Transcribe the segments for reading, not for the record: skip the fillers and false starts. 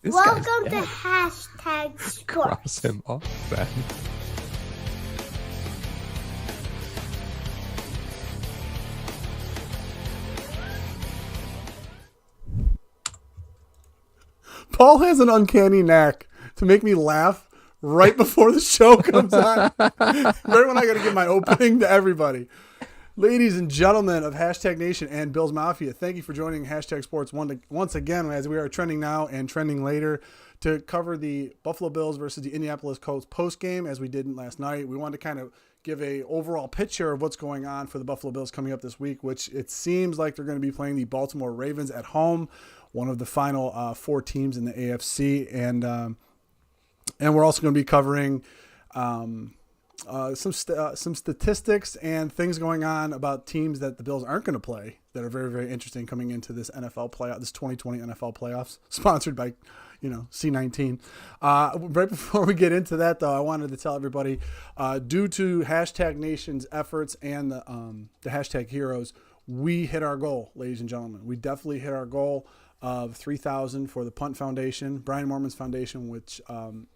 This Welcome to hashtag sports. Cross him off, Ben. Paul has an uncanny knack to make me laugh right before the show comes on. Right when I got to give my opening to everybody. Ladies and gentlemen of Hashtag Nation and Bills Mafia, thank you for joining Hashtag Sports once again as we are trending now and trending later to cover the Buffalo Bills versus the Indianapolis Colts post game as we did last night. We wanted to kind of give a overall picture of what's going on for the Buffalo Bills coming up this week, which it seems like they're going to be playing the Baltimore Ravens at home, one of the final four teams in the AFC, and we're also going to be covering some statistics and things going on about teams that the Bills aren't going to play that are very, very interesting coming into this NFL playoff, this 2020 NFL playoffs, sponsored by, C19. Right before we get into that, though, I wanted to tell everybody, due to Hashtag Nation's efforts and the Hashtag Heroes, we hit our goal, ladies and gentlemen. We definitely hit our goal of $3,000 for the Punt Foundation, Brian Moorman's foundation, which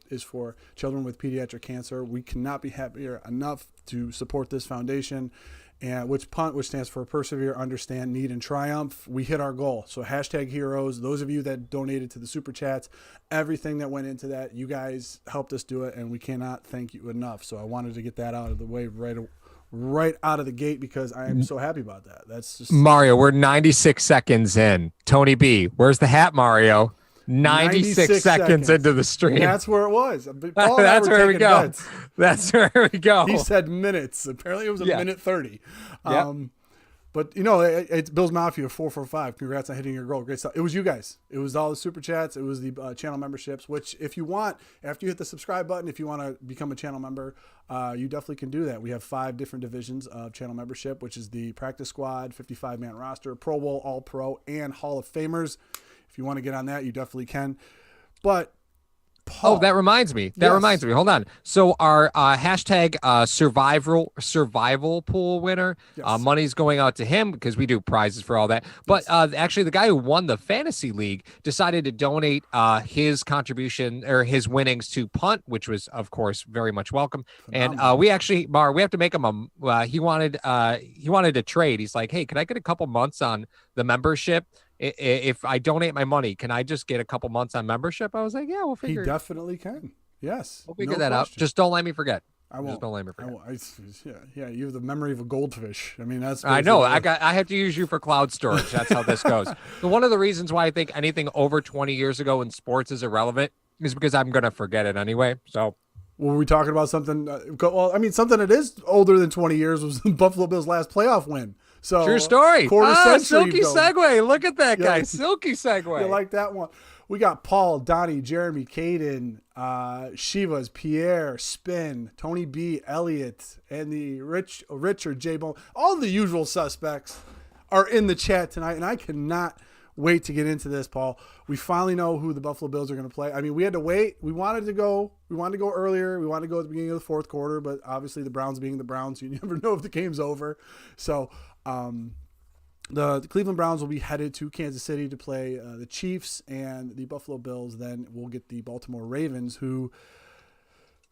is for children with pediatric cancer. We cannot be happier enough to support this foundation, and which stands for Persevere, Understand, Need, and Triumph. We hit our goal. So Hashtag Heroes, those of you that donated to the Super Chats, everything that went into that, you guys helped us do it, and we cannot thank you enough. So I wanted to get that out of the way right out of the gate because I am so happy about that. That's just Mario, we're 96 seconds in. Tony B, where's the hat, Mario? 96 seconds into the stream. That's where it was. That's where we go. Bets. That's where we go. He said minutes. Apparently it was a minute 30. Yep. But, it's Bills Mafia 445. Congrats on hitting your goal. Great stuff. It was you guys. It was all the Super Chats. It was the channel memberships, which if you want, after you hit the subscribe button, if you want to become a channel member, you definitely can do that. We have 5 different divisions of channel membership, which is the practice squad, 55-man roster, Pro Bowl, All-Pro, and Hall of Famers. If you want to get on that, you definitely can. But Paul, that reminds me. Reminds me. Hold on. So our hashtag survival pool winner, yes. Money's going out to him because we do prizes for all that. But actually, the guy who won the fantasy league decided to donate his contribution or his winnings to Punt, which was, of course, very much welcome. Phenomenal. And we actually, we have to make him he wanted to trade. He's like, hey, can I get a couple months on the membership? If I donate my money, can I just get a couple months on membership? I was like, yeah, we'll figure it. He definitely can. Yes. We'll figure that out. Just don't let me forget. I won't. Just don't let me forget. Yeah. You have the memory of a goldfish. I mean, that's. I know. I have to use you for cloud storage. That's how this goes. So one of the reasons why I think anything over 20 years ago in sports is irrelevant is because I'm going to forget it anyway. So. Were we talking about something? Something that is older than 20 years was the Buffalo Bills' last playoff win. So true story. Century. Silky segue. Look at that guy. Silky segue. You like that one? We got Paul, Donnie, Jeremy, Caden, Shivas, Pierre, Spin, Tony B, Elliott, and the Richard, J-Bone. All the usual suspects are in the chat tonight, and I cannot wait to get into this, Paul. We finally know who the Buffalo Bills are going to play. I mean, we had to wait. We wanted to go earlier. We wanted to go at the beginning of the fourth quarter, but obviously the Browns being the Browns, you never know if the game's over. So the Cleveland Browns will be headed to Kansas City to play the Chiefs, and the Buffalo Bills then will get the Baltimore Ravens, who,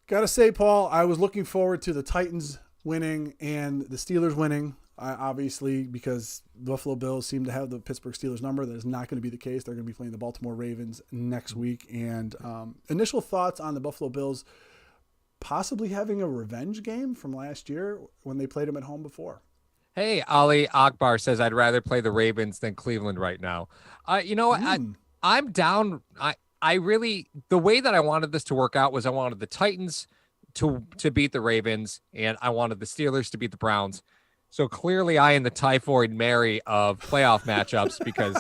gotta say, Paul, I was looking forward to the Titans winning and the Steelers winning. Obviously, because the Buffalo Bills seem to have the Pittsburgh Steelers number. That is not going to be the case. They're going to be playing the Baltimore Ravens next week. And initial thoughts on the Buffalo Bills possibly having a revenge game from last year when they played them at home before. Hey, Ali Akbar says, I'd rather play the Ravens than Cleveland right now. I'm down. I really, the way that I wanted this to work out was I wanted the Titans to beat the Ravens, and I wanted the Steelers to beat the Browns. So clearly I am the Typhoid Mary of playoff matchups because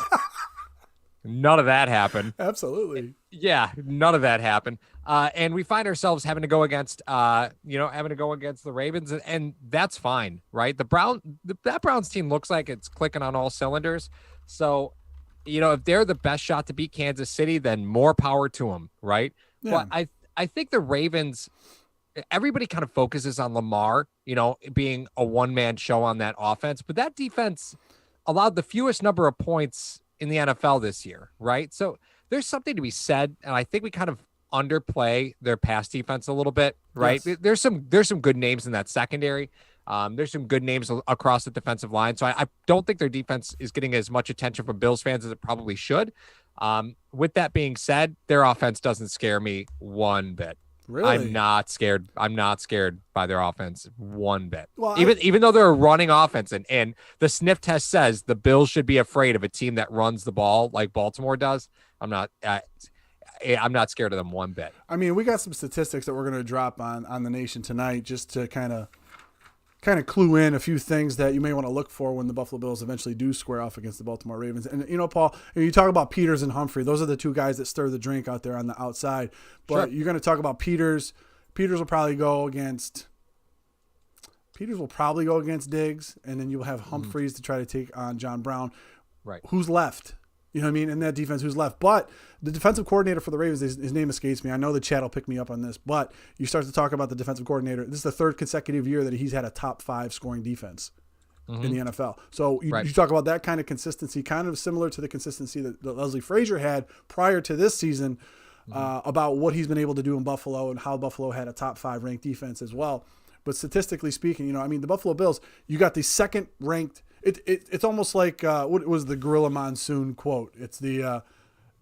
none of that happened. Absolutely. Yeah, none of that happened. And we find ourselves having to go against the Ravens, and that's fine, right? That Browns team looks like it's clicking on all cylinders. So, if they're the best shot to beat Kansas City, then more power to them, right? Yeah. But I think the Ravens, everybody kind of focuses on Lamar, being a one-man show on that offense, but that defense allowed the fewest number of points in the NFL this year, right? So there's something to be said, and I think we kind of underplay their pass defense a little bit, right? Yes. There's some good names in that secondary. There's some good names across the defensive line. So I don't think their defense is getting as much attention from Bills fans as it probably should. With that being said, their offense doesn't scare me one bit. Really? I'm not scared. I'm not scared by their offense one bit. Well, even though they're a running offense, and the sniff test says the Bills should be afraid of a team that runs the ball like Baltimore does. I'm not scared of them one bit. I mean, we got some statistics that we're going to drop on the nation tonight just to kind of clue in a few things that you may want to look for when the Buffalo Bills eventually do square off against the Baltimore Ravens. And, Paul, you talk about Peters and Humphrey. Those are the two guys that stir the drink out there on the outside. But You're going to talk about Peters. Peters will probably go against Diggs, and then you'll have Humphreys to try to take on John Brown. Right. Who's left? You know what I mean? In that defense, who's left? But the defensive coordinator for the Ravens, his name escapes me. I know the chat will pick me up on this, but you start to talk about the defensive coordinator. This is the third consecutive year that he's had a top 5 scoring defense in the NFL. So you talk about that kind of consistency, kind of similar to the consistency that Leslie Frazier had prior to this season about what he's been able to do in Buffalo and how Buffalo had a top 5 ranked defense as well. But statistically speaking, the Buffalo Bills, you got the second ranked. It's almost like what was the Gorilla Monsoon quote? It's the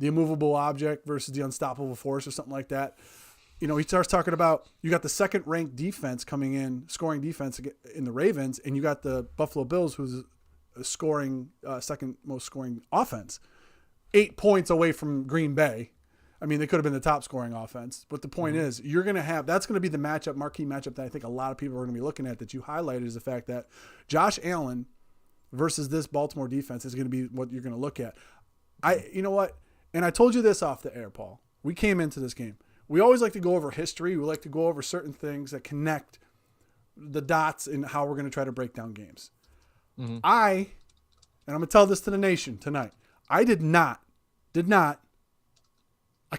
immovable object versus the unstoppable force or something like that. He starts talking about you got the second ranked defense coming in, scoring defense in the Ravens, and you got the Buffalo Bills, who's scoring second most scoring offense, 8 points away from Green Bay. I mean, they could have been the top scoring offense, but the point is you're going to have, that's going to be the marquee matchup that I think a lot of people are going to be looking at that you highlighted is the fact that Josh Allen versus this Baltimore defense is going to be what you're going to look at. You know what? And I told you this off the air, Paul. We came into this game. We always like to go over history. We like to go over certain things that connect the dots in how we're going to try to break down games. And I'm going to tell this to the nation tonight. I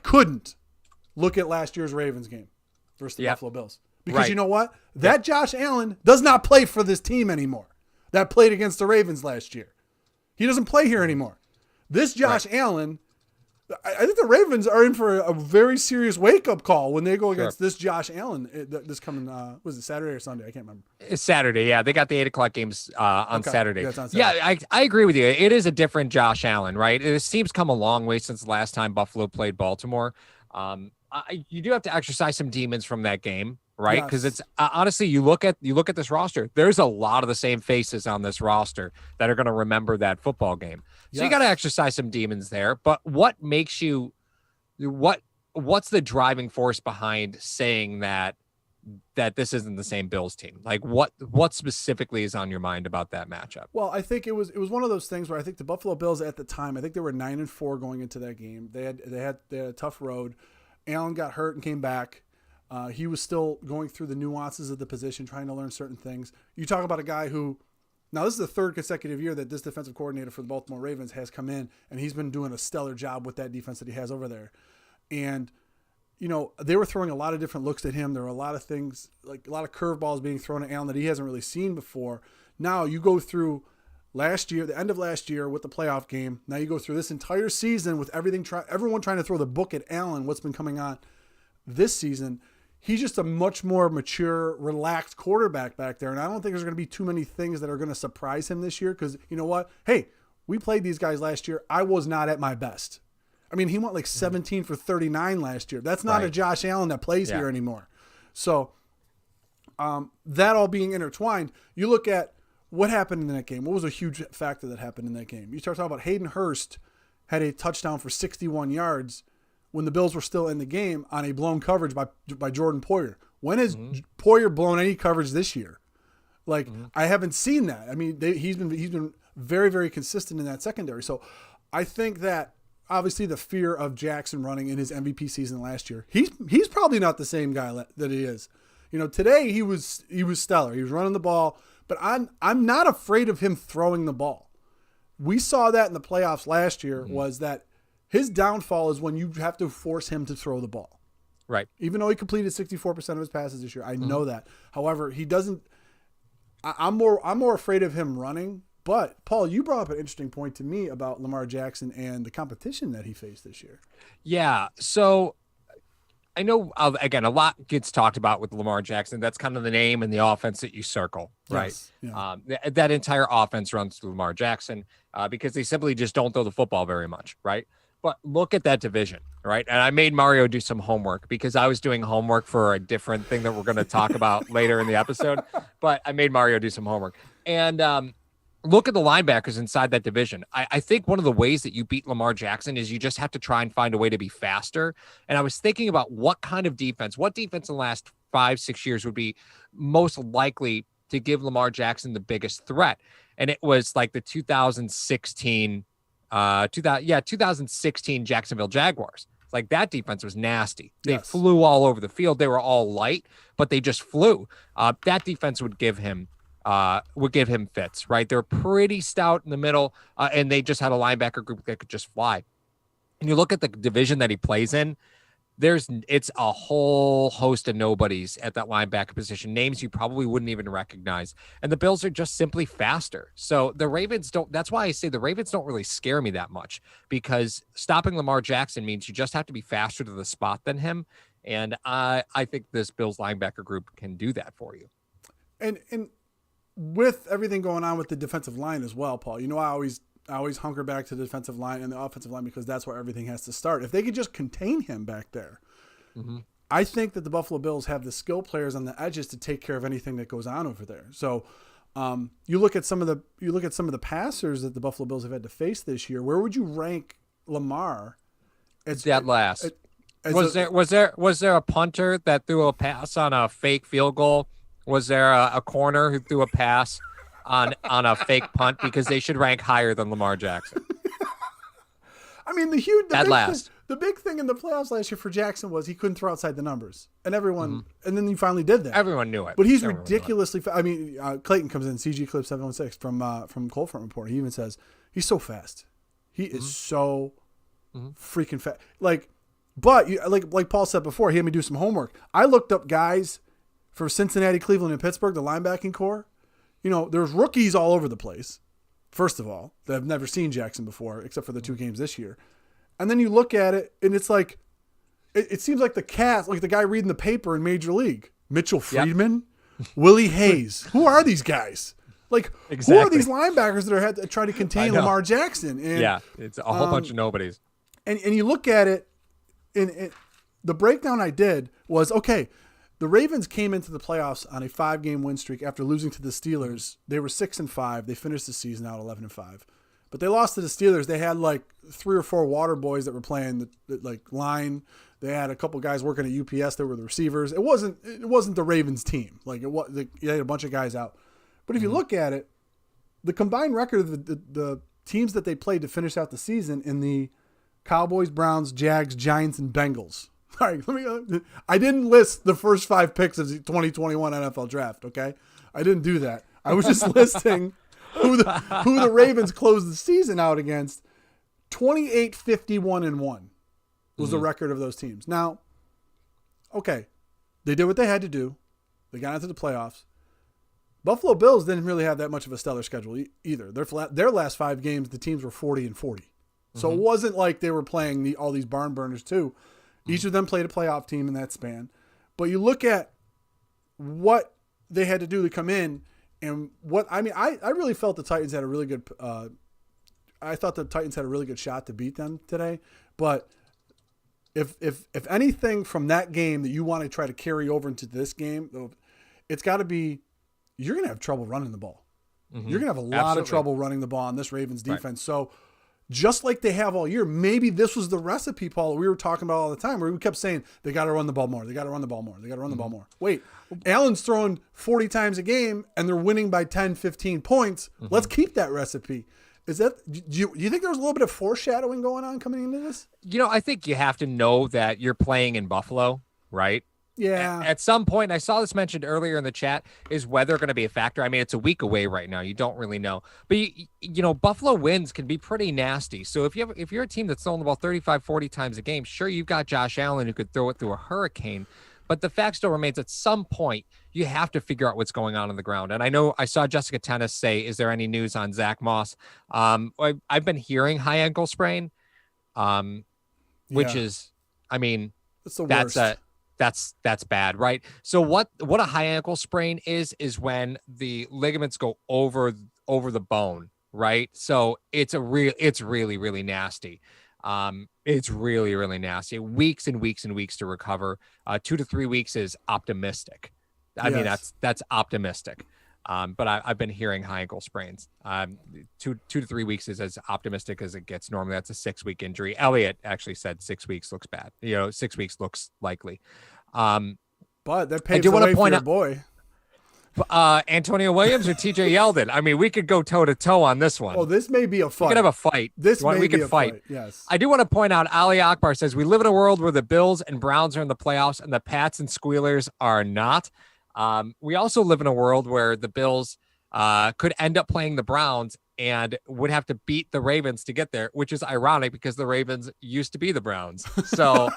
couldn't look at last year's Ravens game versus the Buffalo Bills. Because you know what? That Josh Allen does not play for this team anymore. That played against the Ravens last year. He doesn't play here anymore. This Josh Allen, I think the Ravens are in for a very serious wake-up call when they go against this Josh Allen this coming, was it Saturday or Sunday? I can't remember. It's Saturday, yeah. They got the 8 o'clock games on Saturday. Yeah, it's on Saturday. Yeah, I agree with you. It is a different Josh Allen, right? This team's come a long way since the last time Buffalo played Baltimore. You do have to exercise some demons from that game, right? Because it's honestly, you look at this roster. There's a lot of the same faces on this roster that are going to remember that football game. So you got to exercise some demons there. But what makes you what's the driving force behind saying that this isn't the same Bills team? Like what specifically is on your mind about that matchup? Well, I think it was one of those things where I think the Buffalo Bills at the time, I think they were 9-4 going into that game. They had a tough road. Allen got hurt and came back. He was still going through the nuances of the position, trying to learn certain things. You talk about a guy who, now this is the third consecutive year that this defensive coordinator for the Baltimore Ravens has come in, and he's been doing a stellar job with that defense that he has over there. And, they were throwing a lot of different looks at him. There were a lot of things, like a lot of curveballs being thrown at Allen that he hasn't really seen before. Now you go through last year, the end of last year with the playoff game. Now you go through this entire season with everyone trying to throw the book at Allen, what's been coming on this season. He's just a much more mature, relaxed quarterback back there. And I don't think there's going to be too many things that are going to surprise him this year. Because you know what? Hey, we played these guys last year. I was not at my best. I mean, he went like 17 for 39 last year. That's not a Josh Allen that plays here anymore. So that all being intertwined, you look at what happened in that game. What was a huge factor that happened in that game? You start talking about Hayden Hurst had a touchdown for 61 yards when the Bills were still in the game on a blown coverage by Jordan Poyer. When has Poyer blown any coverage this year? I haven't seen that. I mean, he's been very, very consistent in that secondary. So I think that obviously the fear of Jackson running in his MVP season last year, he's probably not the same guy that he is. Today he was stellar. He was running the ball, but I'm not afraid of him throwing the ball. We saw that in the playoffs last year was that his downfall is when you have to force him to throw the ball. Right. Even though he completed 64% of his passes this year, I know that. However, he doesn't. I'm more afraid of him running But Paul, you brought up an interesting point to me about Lamar Jackson and the competition that he faced this year. Yeah. So I know, again, a lot gets talked about with Lamar Jackson. That's kind of the name and the offense that you circle, right? Yes, yeah. That entire offense runs through Lamar Jackson because they simply just don't throw the football very much, right? But look at that division, right? And I made Mario do some homework because I was doing homework for a different thing that we're going to talk about later in the episode. But I made Mario do some homework. And look at the linebackers inside that division. I think one of the ways that you beat Lamar Jackson is you just have to try and find a way to be faster. And I was thinking about what defense in the last 5-6 years would be most likely to give Lamar Jackson the biggest threat. And it was like the 2016 Jacksonville Jaguars. Like that defense was nasty. They flew all over the field. They were all light, but they just flew. That defense would give him fits, right? They're pretty stout in the middle, and they just had a linebacker group that could just fly. And you look at the division that he plays in, it's a whole host of nobodies at that linebacker position, names you probably wouldn't even recognize. And the Bills are just simply faster. So the Ravens that's why I say the Ravens don't really scare me that much, because stopping Lamar Jackson means you just have to be faster to the spot than him. And I think this Bills linebacker group can do that for you. And with everything going on with the defensive line as well, Paul, I always hunker back to the defensive line and the offensive line because that's where everything has to start. If they could just contain him back there, I think that the Buffalo Bills have the skill players on the edges to take care of anything that goes on over there. So you look at some of the passers that the Buffalo Bills have had to face this year. Where would you rank Lamar? Was there a punter that threw a pass on a fake field goal? Was there a corner who threw a pass on a fake punt? Because they should rank higher than Lamar Jackson. I mean, the big thing in the playoffs last year for Jackson was he couldn't throw outside the numbers, and everyone, and then he finally did that. Everyone knew it, but he's ridiculously. I mean, Clayton comes in, CG Clip 716 from Cold Front Report. He even says he's so fast. He is so freaking fast. But like Paul said before, he had me do some homework. I looked up guys for Cincinnati, Cleveland, and Pittsburgh, the linebacking core. There's rookies all over the place, first of all, that have never seen Jackson before, except for the 2 games this year. And then you look at it, and it's like, it seems like the cast, like the guy reading the paper in Major League. Mitchell Friedman, Willie Hayes. Who are these guys? Who are these linebackers that are trying to contain Lamar Jackson? And, it's a whole bunch of nobodies. And you look at it, and the breakdown I did was, okay, the Ravens came into the playoffs on a 5-game win streak after losing to the Steelers. They were 6-5. They finished the season out 11-5, but they lost to the Steelers. They had 3 or 4 water boys that were playing the line. They had a couple guys working at UPS. They were the receivers. It wasn't the Ravens team. They had a bunch of guys out. But if you look at it, the combined record of the teams that they played to finish out the season in the Cowboys, Browns, Jags, Giants, and Bengals. All right, I didn't list the first 5 picks of the 2021 NFL draft, okay? I didn't do that. I was just listing who the Ravens closed the season out against. 28-51-1 was the record of those teams. Now, okay, they did what they had to do. They got into the playoffs. Buffalo Bills didn't really have that much of a stellar schedule either. Their last 5 games, the teams were 40-40. So it wasn't like they were playing all these barn burners too. Each of them played a playoff team in that span. But you look at what they had to do to come in, and I really felt the Titans had a really good I thought the Titans had a really good shot to beat them today. But if anything from that game that you want to try to carry over into this game, it's got to be you're going to have trouble running the ball. You're going to have a lot of trouble running the ball on this Ravens defense. Right. So just like they have all year, maybe this was the recipe, Paul, we were talking about all the time, where we kept saying they got to run the ball more. They got to run the ball more. They got to run the ball more. Wait, Allen's throwing 40 times a game and they're winning by 10, 15 points. Let's keep that recipe. Do you think there was a little bit of foreshadowing going on coming into this? I think you have to know that you're playing in Buffalo, right? Yeah. At some point, I saw this mentioned earlier in the chat, is weather going to be a factor? I mean, it's a week away right now. You don't really know. But, Buffalo wins can be pretty nasty. So if you're a team that's throwing the ball 35, 40 times a game, sure, you've got Josh Allen who could throw it through a hurricane. But the fact still remains, at some point, you have to figure out what's going on the ground. And I know I saw Jessica Tennis say, is there any news on Zach Moss? I've been hearing high ankle sprain, which is, I mean, that's bad, right? So what a high ankle sprain is when the ligaments go over the bone, right? So it's really, really nasty. It's really, really nasty. Weeks and weeks and weeks to recover. 2 to 3 weeks is optimistic. I mean, that's optimistic. But I've been hearing high ankle sprains. 2 to 3 weeks is as optimistic as it gets. Normally, that's a 6-week injury. Elliot actually said 6 weeks looks bad. 6 weeks looks likely. But that paves the way for your boy. Antonio Williams or TJ Yeldon. I mean, we could go toe to toe on this one. Oh, this may be a fight. We could have a fight. We could fight. Yes. I do want to point out, Ali Akbar says, we live in a world where the Bills and Browns are in the playoffs and the Pats and Squealers are not. We also live in a world where the Bills could end up playing the Browns and would have to beat the Ravens to get there, which is ironic because the Ravens used to be the Browns. So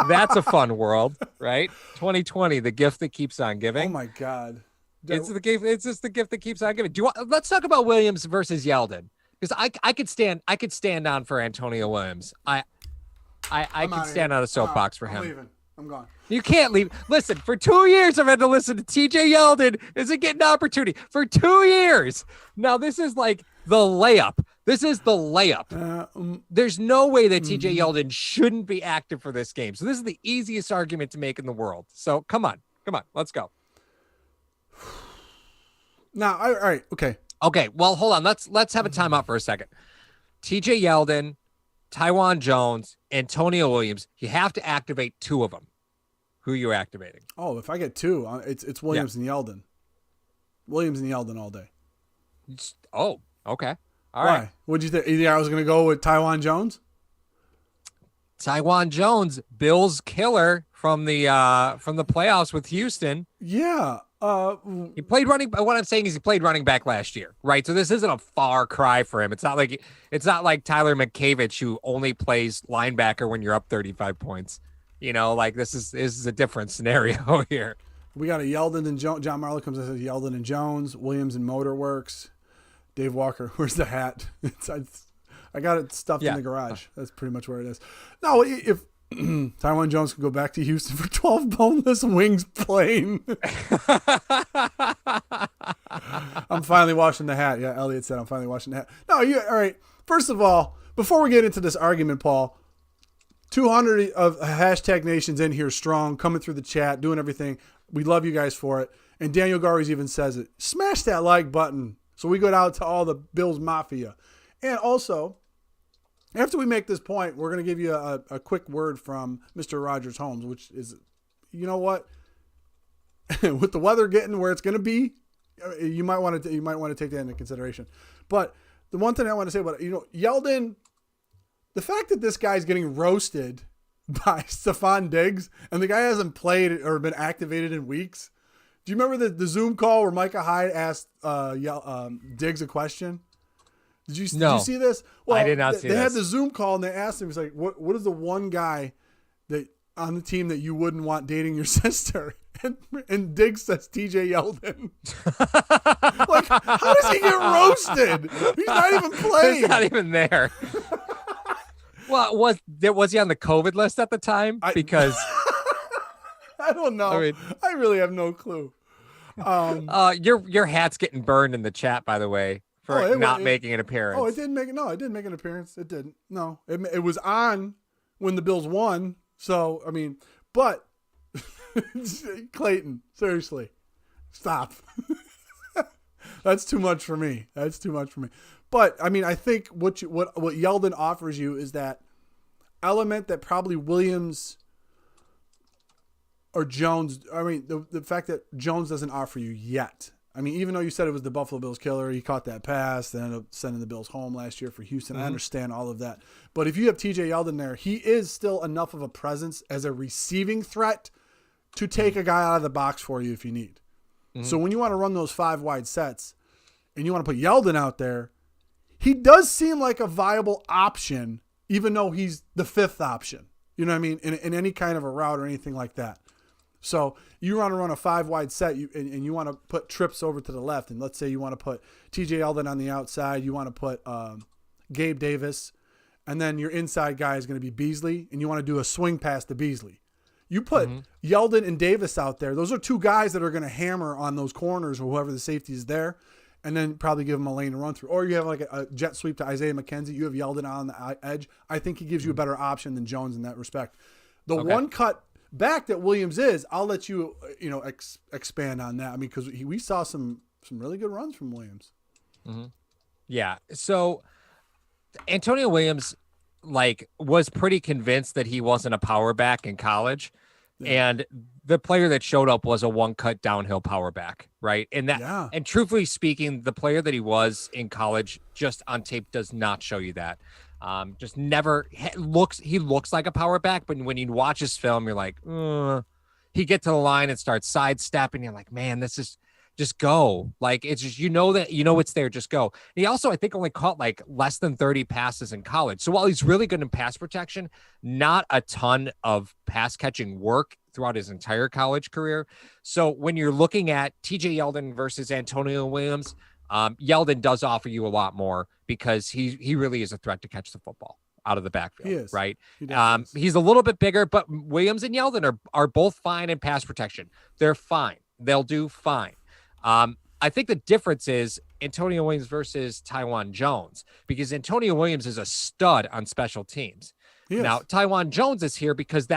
that's a fun world, right? 2020, the gift that keeps on giving. Oh my God. It's the gift. It's just the gift that keeps on giving. Let's talk about Williams versus Yeldon, because I could stand on for Antonio Williams. I could stand on a soapbox for him. I'm leaving. I'm gone. You can't leave. Listen, for 2 years I've had to listen to TJ Yeldon isn't getting an opportunity for 2 years. Now this is like the layup. This is the layup. There's no way that TJ Yeldon shouldn't be active for this game. So this is the easiest argument to make in the world. So come on, let's go. Now, all right, okay. Okay, well, hold on. Let's have a timeout for a second. TJ Yeldon, Tywan Jones, Antonio Williams. You have to activate 2 of them. Who are you activating? Oh, if I get 2, it's Williams and Yeldon. Williams and Yeldon all day. Oh, okay. All right. What'd you think? You think I was going to go with Tywan Jones? Tywan Jones, Bills killer from the playoffs with Houston. Yeah. He played running. What I'm saying is he played running back last year, right? So this isn't a far cry for him. It's not like Tyler McCavich, who only plays linebacker when you're up 35 points. Like this is a different scenario here. We got a Yeldon and Jones. John Marlowe comes and says Yeldon and Jones, Williams and Motorworks. Dave Walker, where's the hat? I got it stuffed in the garage. That's pretty much where it is. No, if Tywan Jones can go back to Houston for 12 boneless wings plain. I'm finally washing the hat. Yeah, Elliot said I'm finally washing the hat. No, all right. First of all, before we get into this argument, Paul, 200 of hashtag nations in here strong, coming through the chat, doing everything. We love you guys for it. And Daniel Garvey's even says it. Smash that like button so we go out to all the Bills Mafia. And also, after we make this point, we're going to give you a quick word from Mr. Rogers Holmes, which is, you know what? With the weather getting where it's going to be, you might want to take that into consideration. But the one thing I want to say about it, Yeldon, the fact that this guy's getting roasted by Stephon Diggs and the guy hasn't played or been activated in weeks. Do you remember the Zoom call where Micah Hyde asked Diggs a question? Did you see this? Well, I did not see this. They had the Zoom call and they asked him, he's like, what is the one guy that on the team that you wouldn't want dating your sister? And Diggs says TJ Yeldon. Like, how does he get roasted? He's not even playing. He's not even there. Well, was he on the COVID list at the time? Because I don't know. I mean, I really have no clue. Your hat's getting burned in the chat, by the way, for not making an appearance. Oh, it didn't make it. No, it didn't make an appearance. It didn't. No, it was on when the Bills won. So I mean, but Clayton, seriously, stop. That's too much for me. But I mean, I think what Yeldon offers you is that element that probably Williams or Jones. I mean, the fact that Jones doesn't offer you yet. I mean, even though you said it was the Buffalo Bills killer, he caught that pass, then ended up sending the Bills home last year for Houston. Mm-hmm. I understand all of that. But if you have TJ Yeldon there, he is still enough of a presence as a receiving threat to take a guy out of the box for you if you need. Mm-hmm. So when you want to run those 5 wide sets and you want to put Yeldon out there, he does seem like a viable option, even though he's the 5th option. You know what I mean? In any kind of a route or anything like that. So you want to run a 5-wide set, and you want to put trips over to the left, and let's say you want to put T.J. Yeldon on the outside, you want to put Gabe Davis, and then your inside guy is going to be Beasley, and you want to do a swing pass to Beasley. You put Yeldon and Davis out there. Those are two guys that are going to hammer on those corners or whoever the safety is there, and then probably give them a lane to run through. Or you have like a jet sweep to Isaiah McKenzie. You have Yeldon on the edge. I think he gives you a better option than Jones in that respect. The one cut back that Williams is, I'll let you expand on that. I mean, because we saw some really good runs from Williams. Yeah. So Antonio Williams was pretty convinced that he wasn't a power back in college. Yeah. And the player that showed up was a one-cut downhill power back, right? And and truthfully speaking, the player that he was in college just on tape does not show you that. Just never he looks like a power back, but when you watch his film, you're like, he gets to the line and starts sidestepping. You're like, man, this is just go. Like, it's just, it's there, just go. He also, I think, only caught like less than 30 passes in college. So while he's really good in pass protection, not a ton of pass catching work throughout his entire college career. So when you're looking at TJ Yeldon versus Antonio Williams, Yeldon does offer you a lot more because he really is a threat to catch the football out of the backfield. He is. Right? He's a little bit bigger, but Williams and Yeldon are both fine in pass protection. They're fine. They'll do fine. I think the difference is Antonio Williams versus Tywan Jones, because Antonio Williams is a stud on special teams. Now, Tywan Jones is here because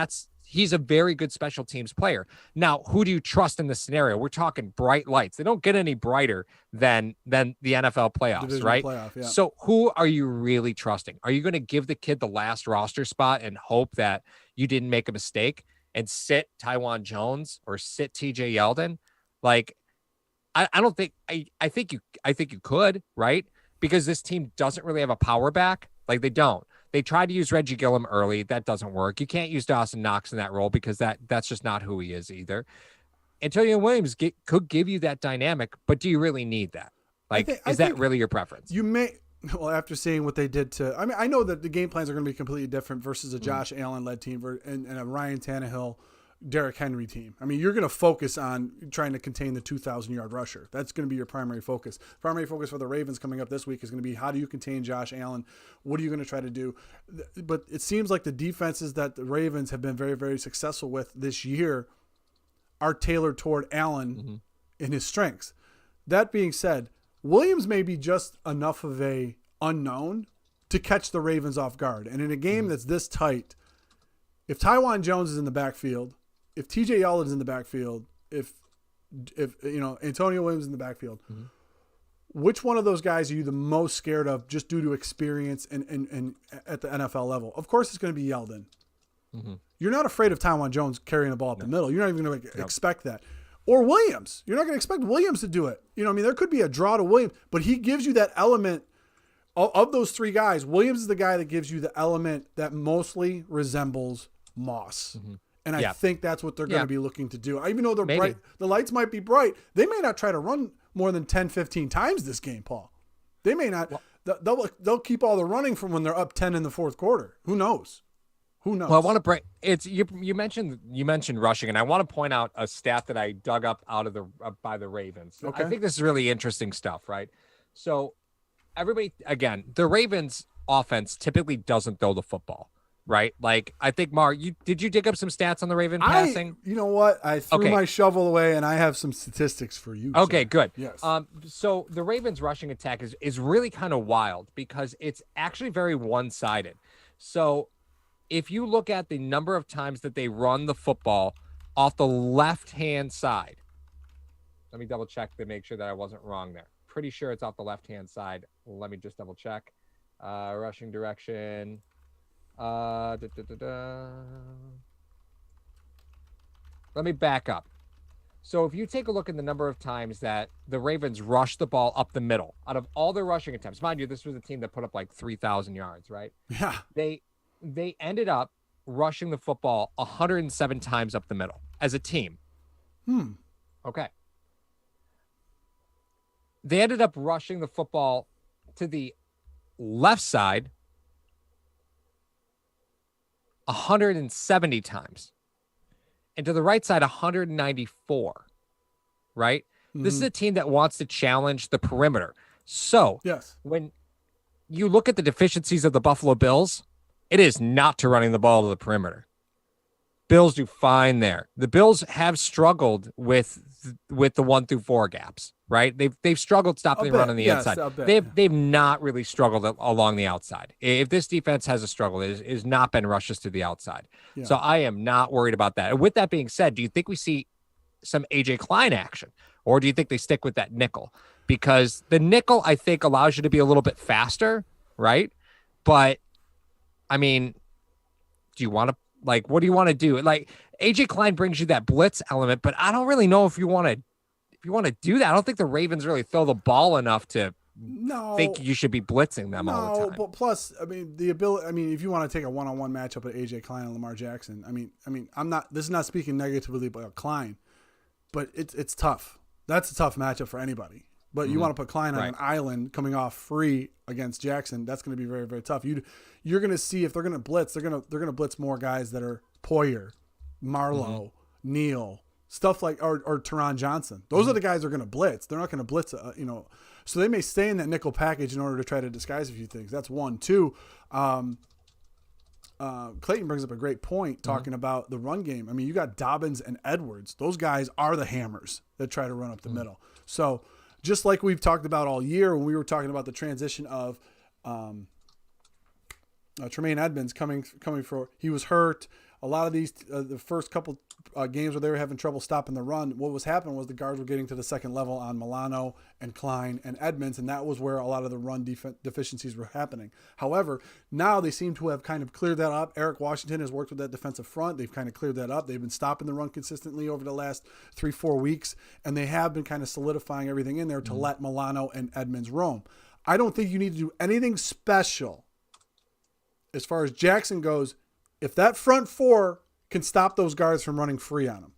he's a very good special teams player. Now, who do you trust in this scenario? We're talking bright lights. They don't get any brighter than the NFL playoffs, Division right? Playoff, yeah. So who are you really trusting? Are you going to give the kid the last roster spot and hope that you didn't make a mistake and sit Tywan Jones or sit TJ Yeldon? Like, I don't think I think you could, right? Because this team doesn't really have a power back. Like, they don't. They tried to use Reggie Gillum early. That doesn't work. You can't use Dawson Knox in that role because that's just not who he is either. Antonio Williams could give you that dynamic, but do you really need that? Like, is that really your preference? You may. Well, after seeing what they did I know that the game plans are going to be completely different versus a Josh Allen-led team and a Ryan Tannehill, Derrick Henry team. I mean, you're going to focus on trying to contain the 2,000-yard rusher. That's going to be your primary focus. Primary focus for the Ravens coming up this week is going to be, how do you contain Josh Allen? What are you going to try to do? But it seems like the defenses that the Ravens have been very, very successful with this year are tailored toward Allen in his strengths. That being said, Williams may be just enough of a unknown to catch the Ravens off guard. And in a game that's this tight, if Tywan Jones is in the backfield, if TJ Yeldon is in the backfield, if Antonio Williams is in the backfield, which one of those guys are you the most scared of just due to experience and at the NFL level? Of course, it's going to be Yeldon. You're not afraid of Tywan Jones carrying the ball up the middle. You're not even going to expect that. Or Williams. You're not going to expect Williams to do it. There could be a draw to Williams, but he gives you that element of those three guys. Williams is the guy that gives you the element that mostly resembles Moss. And I think that's what they're going to be looking to do. Even though they're bright, the lights might be bright. They may not try to run more than 10, 15 times this game, Paul. They may not. They'll keep all the running from when they're up 10 in the fourth quarter. Who knows? Well, I want to break. You mentioned rushing, and I want to point out a stat that I dug up out of by the Ravens. Okay. I think this is really interesting stuff, right? So everybody, again, the Ravens offense typically doesn't throw the football. Right? Like, I think, Mar, did you dig up some stats on the Raven passing? You know what? I threw my shovel away, and I have some statistics for you. Okay, good. Yes. So the Ravens rushing attack is really kind of wild because it's actually very one-sided. So if you look at the number of times that they run the football off the left-hand side, let me double check to make sure that I wasn't wrong there. Pretty sure it's off the left-hand side. Let me just double check. Rushing direction. Let me back up. So if you take a look at the number of times that the Ravens rushed the ball up the middle, out of all their rushing attempts, mind you, this was a team that put up like 3,000 yards, right? Yeah. They ended up rushing the football 107 times up the middle as a team. Okay. They ended up rushing the football to the left side 170 times. and to the right side 194, right? This is a team that wants to challenge the perimeter. So Yes. when you look at the deficiencies of the Buffalo Bills, it is not to running the ball to the perimeter. Bills do fine there. The Bills have struggled with the 1 through 4 gaps, right? They've struggled stopping the run on the inside. They've not really struggled along the outside. If this defense has a struggle, it has not been rushes to the outside. Yeah. So I am not worried about that. And with that being said, do you think we see some AJ Klein action, or do you think they stick with that nickel? Because the nickel, I think, allows you to be a little bit faster, right? But I mean, do you want to, like, what do you want to do? Like, AJ Klein brings you that blitz element, but I don't really know if you want to do that. I don't think the Ravens really throw the ball enough to think you should be blitzing them all the time. But plus, I mean, the ability. I mean, if you want to take a one-on-one matchup at AJ Klein and Lamar Jackson, I mean, I'm not. This is not speaking negatively about Klein, but it's tough. That's a tough matchup for anybody. But you want to put Klein on an island coming off free against Jackson. That's going to be very, very tough. You're going to see if they're going to blitz, they're going to blitz more guys that are Poyer, Marlowe, Neal, stuff like or Teron Johnson. Those are the guys that are going to blitz. They're not going to blitz, So they may stay in that nickel package in order to try to disguise a few things. That's one. Two, Clayton brings up a great point talking about the run game. I mean, you got Dobbins and Edwards. Those guys are the hammers that try to run up the middle. So just like we've talked about all year when we were talking about the transition of Tremaine Edmonds coming for, he was hurt. A lot of these, the first couple games where they were having trouble stopping the run, what was happening was the guards were getting to the second level on Milano and Klein and Edmonds, and that was where a lot of the run deficiencies were happening. However, now they seem to have kind of cleared that up. Eric Washington has worked with that defensive front. They've kind of cleared that up. They've been stopping the run consistently over the last 3-4 weeks, and they have been kind of solidifying everything in there to let Milano and Edmonds roam. I don't think you need to do anything special as far as Jackson goes. If that front four can stop those guards from running free on them,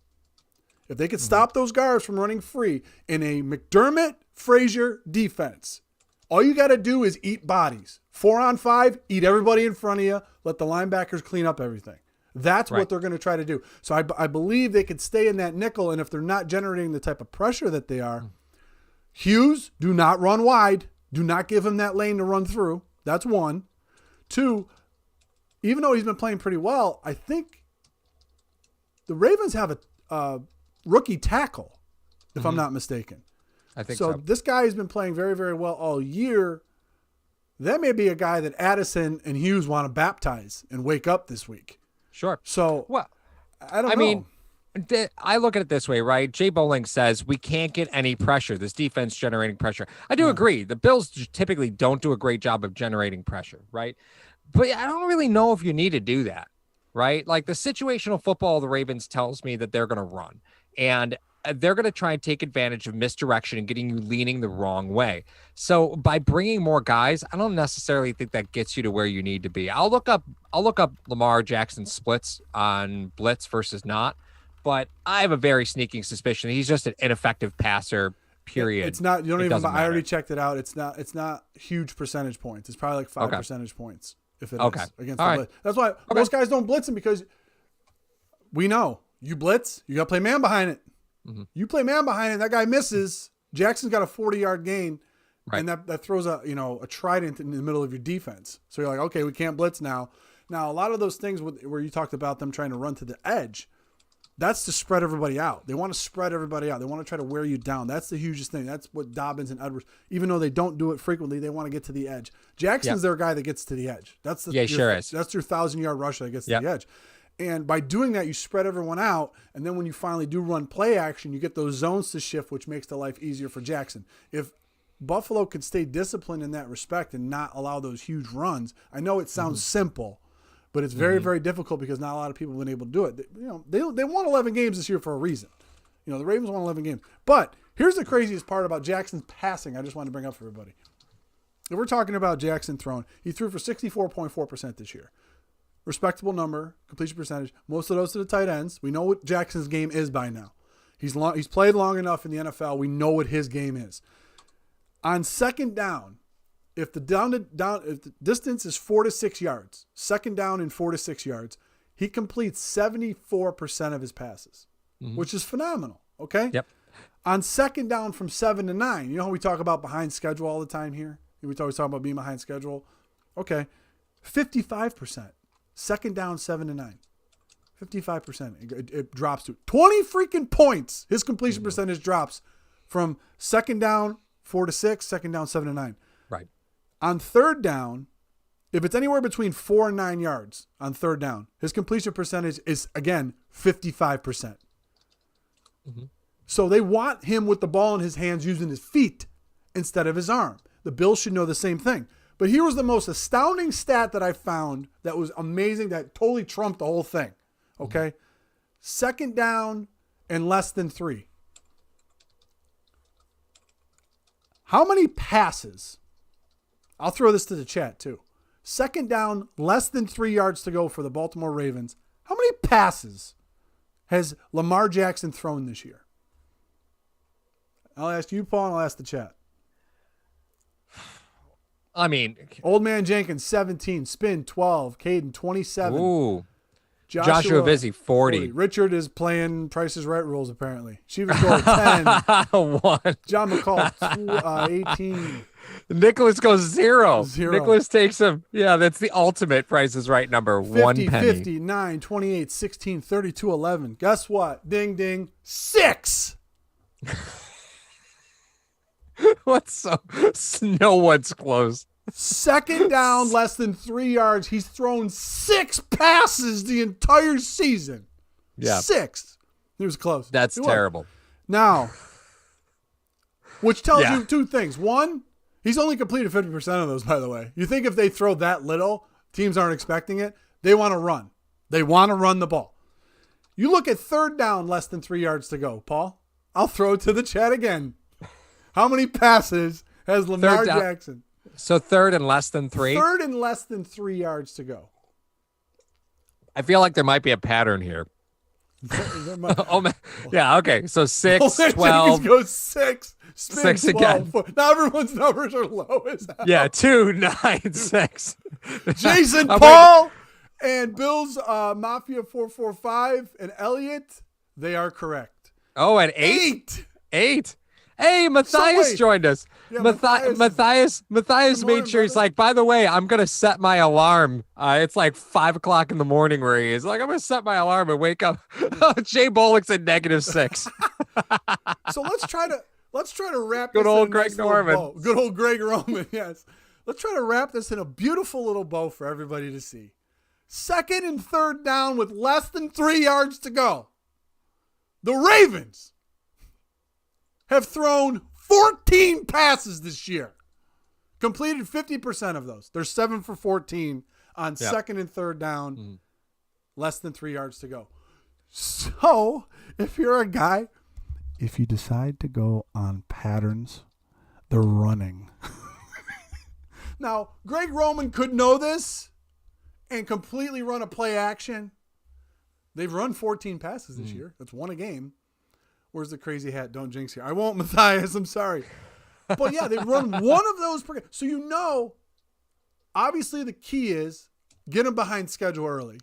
if they can stop those guards from running free in a McDermott, Frazier defense, all you got to do is eat bodies. 4-on-5, eat everybody in front of you, let the linebackers clean up everything. That's what they're going to try to do. So I believe they could stay in that nickel, and if they're not generating the type of pressure that they are, Hughes, do not run wide. Do not give him that lane to run through. That's one. Two, even though he's been playing pretty well, I think the Ravens have a rookie tackle, if I'm not mistaken. I think so. This guy has been playing very, very well all year. That may be a guy that Addison and Hughes want to baptize and wake up this week. Sure. So, well, I don't know. I mean, I look at it this way, right? Jay Bowling says we can't get any pressure. This defense generating pressure. I do agree. The Bills typically don't do a great job of generating pressure, right? But I don't really know if you need to do that, right? Like the situational football of the Ravens tells me that they're going to run and they're going to try and take advantage of misdirection and getting you leaning the wrong way. So by bringing more guys, I don't necessarily think that gets you to where you need to be. I'll look up Lamar Jackson splits on blitz versus not, but I have a very sneaking suspicion he's just an ineffective passer. Period. It's not. You don't even. I already checked it out. It's not huge percentage points. It's probably like 5 percentage points. If it is against the blitz. That's why most guys don't blitz him, because we know you blitz, you got to play man behind it. You play man behind it, that guy misses. Jackson's got a 40-yard gain, and that throws a trident in the middle of your defense. So you're like, okay, we can't blitz now. Now a lot of those things where you talked about them trying to run to the edge, that's to spread everybody out. They want to spread everybody out. They want to try to wear you down. That's the hugest thing. That's what Dobbins and Edwards, even though they don't do it frequently, they want to get to the edge. Jackson's their guy that gets to the edge. That's is. That's your 1,000-yard rusher that gets to the edge. And by doing that, you spread everyone out. And then when you finally do run play action, you get those zones to shift, which makes the life easier for Jackson. If Buffalo could stay disciplined in that respect and not allow those huge runs, I know it sounds simple, but it's very, very difficult because not a lot of people have been able to do it. They won 11 games this year for a reason. The Ravens won 11 games. But here's the craziest part about Jackson's passing I just wanted to bring up for everybody. If we're talking about Jackson throwing, he threw for 64.4% this year. Respectable number, completion percentage. Most of those to the tight ends. We know what Jackson's game is by now. He's played long enough in the NFL. We know what his game is. On second down, if the distance is 4 to 6 yards, second down and 4 to 6 yards, He completes 74% of his passes, which is phenomenal. Okay. Yep. On second down from 7 to 9, you know how we talk about behind schedule all the time here? We always talk about being behind schedule. Okay. 55%. Second down, 7 to 9. 55%. It drops to 20 freaking points. His completion percentage drops from second down, 4 to 6, second down, 7 to 9. Right. On third down, if it's anywhere between 4 and 9 yards on third down, his completion percentage is, again, 55%. So they want him with the ball in his hands using his feet instead of his arm. The Bills should know the same thing. But here was the most astounding stat that I found that was amazing, that totally trumped the whole thing. Okay? Second down and less than 3. How many passes? I'll throw this to the chat too. Second down, less than 3 yards to go for the Baltimore Ravens. How many passes has Lamar Jackson thrown this year? I'll ask you, Paul, and I'll ask the chat. I mean, Old Man Jenkins, 17. Spin, 12. Caden, 27. ooh. Joshua Vizzi, 40. Richard is playing Price is Right rules, apparently. Shiva Door, 10. 1. John McCall, 18. Nicholas goes 0. 0. Nicholas takes him. Yeah, that's the ultimate Price is Right number. 50, 1 penny. 50, 9, 28, 16, 32, 11. Guess what? Ding, ding. 6. What's so? No one's close. Second down, less than 3 yards. He's thrown 6 passes the entire season. Yeah. 6. He was close. That's terrible. Now, which tells you two things. One, he's only completed 50% of those, by the way. You think if they throw that little, teams aren't expecting it. They want to run. They want to run the ball. You look at third down, less than 3 yards to go, Paul. I'll throw it to the chat again. How many passes has Lamar Jackson? So third and less than 3? Third and less than 3 yards to go. I feel like there might be a pattern here. Oh, man. Yeah, okay. So 6, 12. Goes 6. Spin 6 again. 12. Now everyone's numbers are low as hell. Yeah, 2, 9, 6. Jason, Paul, and Bill's Mafia 445 and Elliot, they are correct. Oh, and 8? 8. Hey, Matthias joined us. Yeah, Matthias made sure he's brother. like, by the way, I'm going to set my alarm. It's like 5 o'clock in the morning where he is. Like, I'm going to set my alarm and wake up. Jay Bullock's at -6. So let's try to wrap Good this old in a Greg nice little Norman. bow. Good old Greg Roman, yes. Let's try to wrap this in a beautiful little bow for everybody to see. Second and third down with less than 3 yards to go. The Ravens have thrown 14 passes this year. Completed 50% of those. They're 7 for 14 on second and third down, less than 3 yards to go. So, if you're a guy, if you decide to go on patterns, they're running. Now, Greg Roman could know this and completely run a play action. They've run 14 passes this year. That's 1 a game. Where's the crazy hat? Don't jinx here. I won't, Matthias. I'm sorry. But yeah, they've run one of those. So you know, obviously the key is get them behind schedule early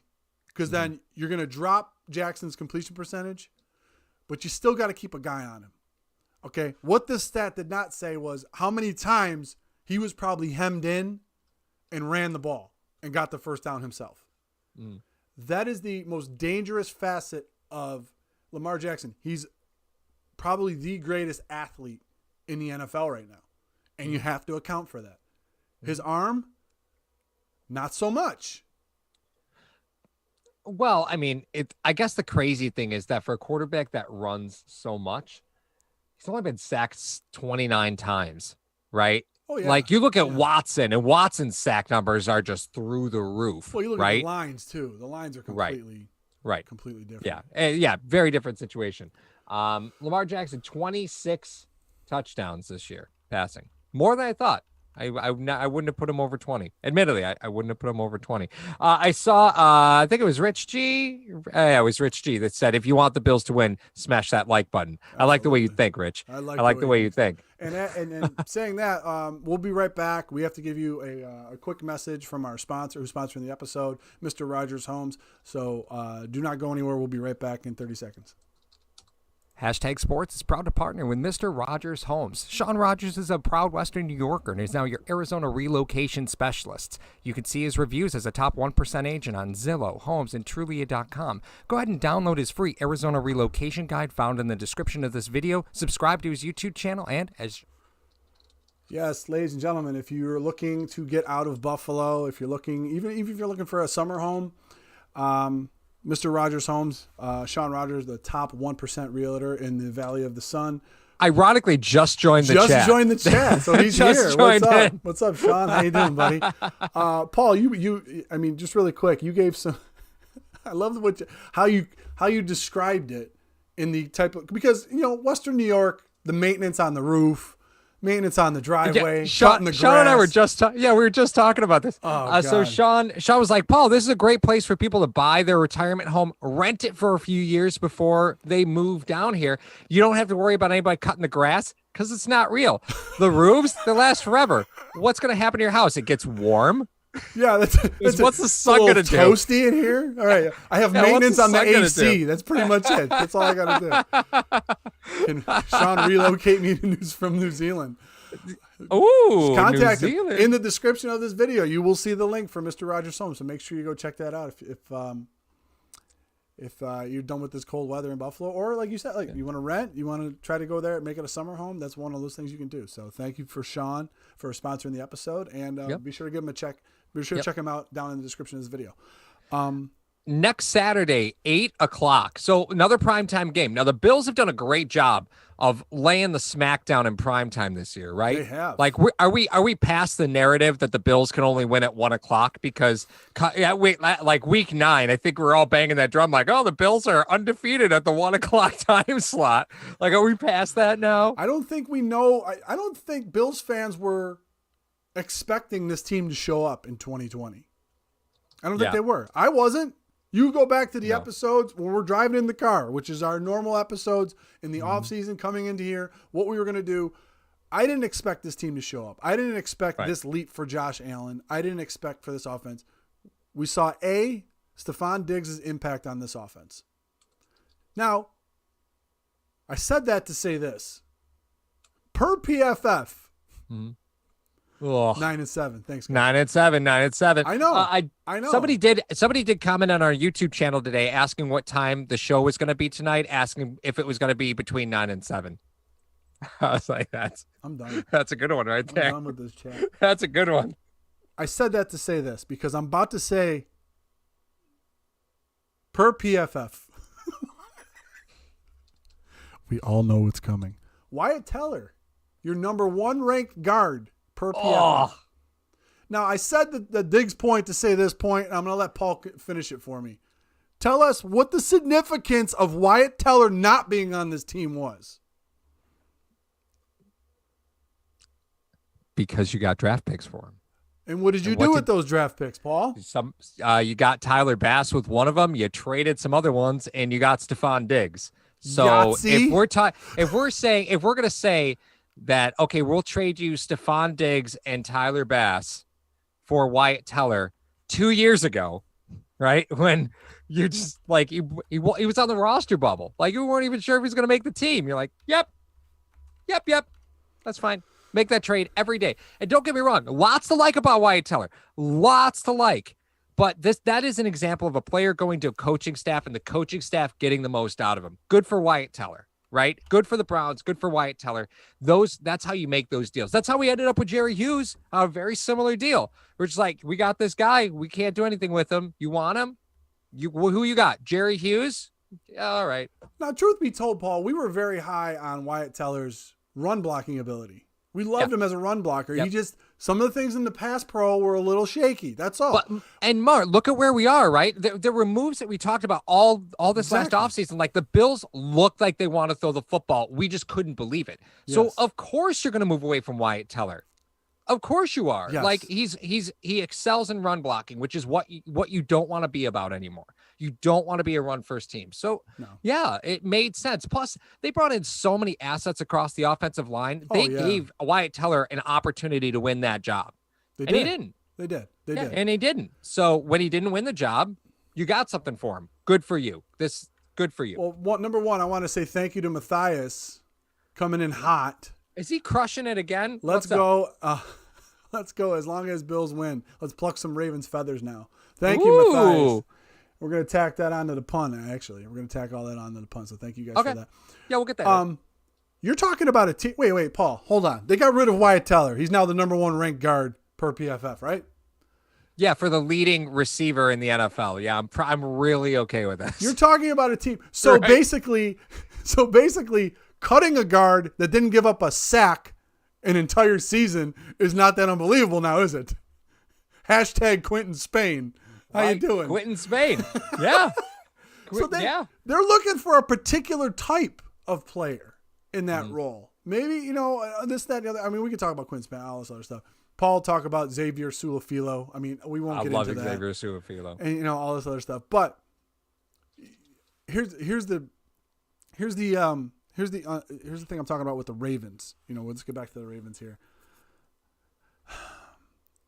because then you're going to drop Jackson's completion percentage, but you still got to keep a guy on him. Okay. What this stat did not say was how many times he was probably hemmed in and ran the ball and got the first down himself. That is the most dangerous facet of Lamar Jackson. He's probably the greatest athlete in the NFL right now. And you have to account for that. His arm, not so much. Well, I mean, I guess the crazy thing is that for a quarterback that runs so much, he's only been sacked 29 times, right? Oh, yeah. Like you look at Watson, and Watson's sack numbers are just through the roof. Well, you look right? at the lines too. The lines are completely different. Yeah. Yeah. Very different situation. Lamar Jackson, 26 touchdowns this year passing. More than I thought. I wouldn't have put him over 20. Admittedly, I wouldn't have put him over 20. I saw, I think it was Rich G. Yeah, it was Rich G that said, if you want the Bills to win, smash that like button. Absolutely. I like the way you think, Rich. I like the way you think. And saying that, we'll be right back. We have to give you a quick message from our sponsor who's sponsoring the episode, Mr. Rogers Homes. So do not go anywhere. We'll be right back in 30 seconds. Hashtag Sports is proud to partner with Mr. Rogers Homes. Sean Rogers is a proud Western New Yorker and is now your Arizona relocation specialist. You can see his reviews as a top 1% agent on Zillow, Homes, and Trulia.com. Go ahead and download his free Arizona relocation guide found in the description of this video. Subscribe to his YouTube channel and as... Yes, ladies and gentlemen, if you're looking to get out of Buffalo, if you're looking, even if you're looking for a summer home, Mr. Rogers Homes, Sean Rogers, the top 1% realtor in the Valley of the Sun. Ironically, just joined the chat. Just joined the chat, so he's here. What's up? In. What's up, Sean? How you doing, buddy? Paul, I mean, just really quick, you gave some. I love how you described it in the type of, because Western New York, the maintenance on the roof. Maintenance on the driveway, cutting the grass. Sean and I were we were just talking about this. So Sean was like, Paul, this is a great place for people to buy their retirement home, rent it for a few years before they move down here. You don't have to worry about anybody cutting the grass because it's not real. The roofs, they last forever. What's going to happen to your house? It gets warm. Yeah, what's the sun going to do? Toasty in here. All right, I have maintenance on the AC. That's pretty much it. That's all I got to do. Can Sean relocate me from New Zealand? Ooh, contact New Zealand. him. In the description of this video. You will see the link for Mr. Rogers Home. So make sure you go check that out if you're done with this cold weather in Buffalo, or like you said, you want to rent, you want to try to go there, make it a summer home. That's one of those things you can do. So thank you for Sean for sponsoring the episode, and be sure to give him a check. Be sure to check him out down in the description of this video. Next Saturday, 8:00. So another primetime game. Now the Bills have done a great job of laying the smackdown in primetime this year, right? They have. Like, are we past the narrative that the Bills can only win at 1:00? Because like week 9, I think we're all banging that drum like, oh, the Bills are undefeated at the 1:00 time slot. Like, are we past that now? I don't think we know. I don't think Bills fans were expecting this team to show up in 2020. I don't think they were. I wasn't. You go back to the episodes when we're driving in the car, which is our normal episodes in the off season coming into here, what we were going to do. I didn't expect this team to show up. I didn't expect this leap for Josh Allen. I didn't expect for this offense. We saw Stephon Diggs' impact on this offense. Now, I said that to say this. Per PFF, 9-7. Thanks, guys. 9-7. I know. I know. Somebody did comment on our YouTube channel today asking what time the show was going to be tonight, asking if it was going to be between 9 and 7. I was like, I'm done. That's a good one right there. I'm done with this chat. That's a good one. I said that to say this because I'm about to say per PFF. We all know what's coming. Wyatt Teller, your number 1 ranked guard per PFF. Oh. Now, I said the Diggs point to say this point, and I'm going to let Paul finish it for me. Tell us what the significance of Wyatt Teller not being on this team was. Because you got draft picks for him. And what did you do with those draft picks, Paul? You got Tyler Bass with one of them. You traded some other ones, and you got Stephon Diggs. So Yahtzee? if we're going to say that, okay, we'll trade you Stephon Diggs and Tyler Bass for Wyatt Teller 2 years ago, right? When you're just like, he was on the roster bubble. Like, you weren't even sure if he was going to make the team. You're like, yep. That's fine. Make that trade every day. And don't get me wrong, lots to like about Wyatt Teller. Lots to like. But that is an example of a player going to a coaching staff and the coaching staff getting the most out of him. Good for Wyatt Teller, right? Good for the Browns. Good for Wyatt Teller. That's how you make those deals. That's how we ended up with Jerry Hughes. A very similar deal. We're just like, we got this guy. We can't do anything with him. You want him? Who you got? Jerry Hughes? All right. Now, truth be told, Paul, we were very high on Wyatt Teller's run blocking ability. We loved him as a run blocker. Yep. He just, some of the things in the pass pro were a little shaky. That's all. And Mark, look at where we are, right? There were moves that we talked about all this last offseason. Like, the Bills looked like they want to throw the football. We just couldn't believe it. So, of course, you're going to move away from Wyatt Teller. Of course you are. Yes. Like he excels in run blocking, which is what you don't want to be about anymore. You don't want to be a run first team. So No. yeah, it made sense. Plus, they brought in so many assets across the offensive line. They gave Wyatt Teller an opportunity to win that job. He didn't. They did. And he didn't. So when he didn't win the job, you got something for him. Good for you. Good for you. Well, number one, I want to say thank you to Matthias coming in hot. Is he crushing it again? Let's go. Let's go. As long as Bills win, let's pluck some Ravens feathers now. Thank you, Matthias. We're going to tack that onto the pun, actually. We're going to tack all that onto the pun. So thank you guys for that. Yeah, we'll get that. You're talking about a team. Wait, Paul, hold on. They got rid of Wyatt Teller. He's now the number 1 ranked guard per PFF, right? Yeah, for the leading receiver in the NFL. Yeah, I'm really okay with this. You're talking about a team. So right. basically, cutting a guard that didn't give up a sack an entire season is not that unbelievable now, is it? Hashtag Quentin Spain. How you doing? Quentin Spain. Yeah. So they're looking for a particular type of player in that role. Maybe, this, that, the other. I mean, we could talk about Quentin Spain, all this other stuff. Paul talk about Xavier Sulafilo. I mean, we won't get into that. I love Xavier Sulafilo. And all this other stuff. But here's the thing I'm talking about with the Ravens. Let's get back to the Ravens here.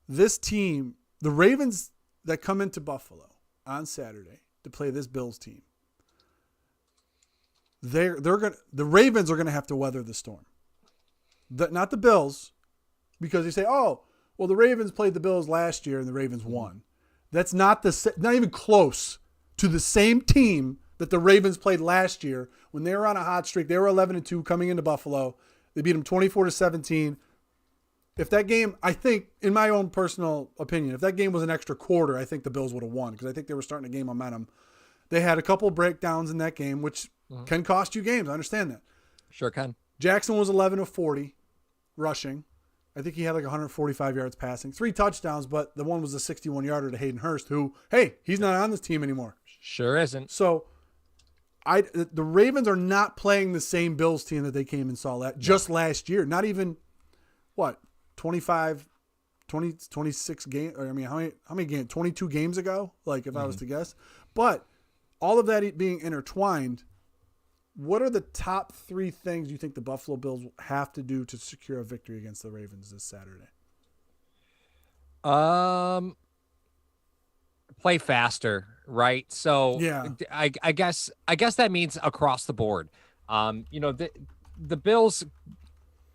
This team, the Ravens that come into Buffalo on Saturday to play this Bills team, the Ravens are gonna have to weather the storm. Not the Bills, because they say, oh, well, the Ravens played the Bills last year and the Ravens won. That's not even close to the same team that the Ravens played last year when they were on a hot streak. They were 11-2 coming into Buffalo. They beat them 24-17. If that game, I think, in my own personal opinion, if that game was an extra quarter, I think the Bills would have won because I think they were starting to gain momentum. They had a couple breakdowns in that game, which can cost you games. I understand that. Sure can. Jackson was 11 of 40 rushing. I think he had like 145 yards passing. 3 touchdowns, but the one was a 61-yarder to Hayden Hurst, who, hey, he's not on this team anymore. Sure isn't. So the Ravens are not playing the same Bills team that they came and saw just last year. Not even, 26 games. I mean, how many games? 22 games ago? Like, if I was to guess. But all of that being intertwined, what are the top 3 things you think the Buffalo Bills have to do to secure a victory against the Ravens this Saturday? Play faster, right? So yeah, I guess that means across the board. The Bills,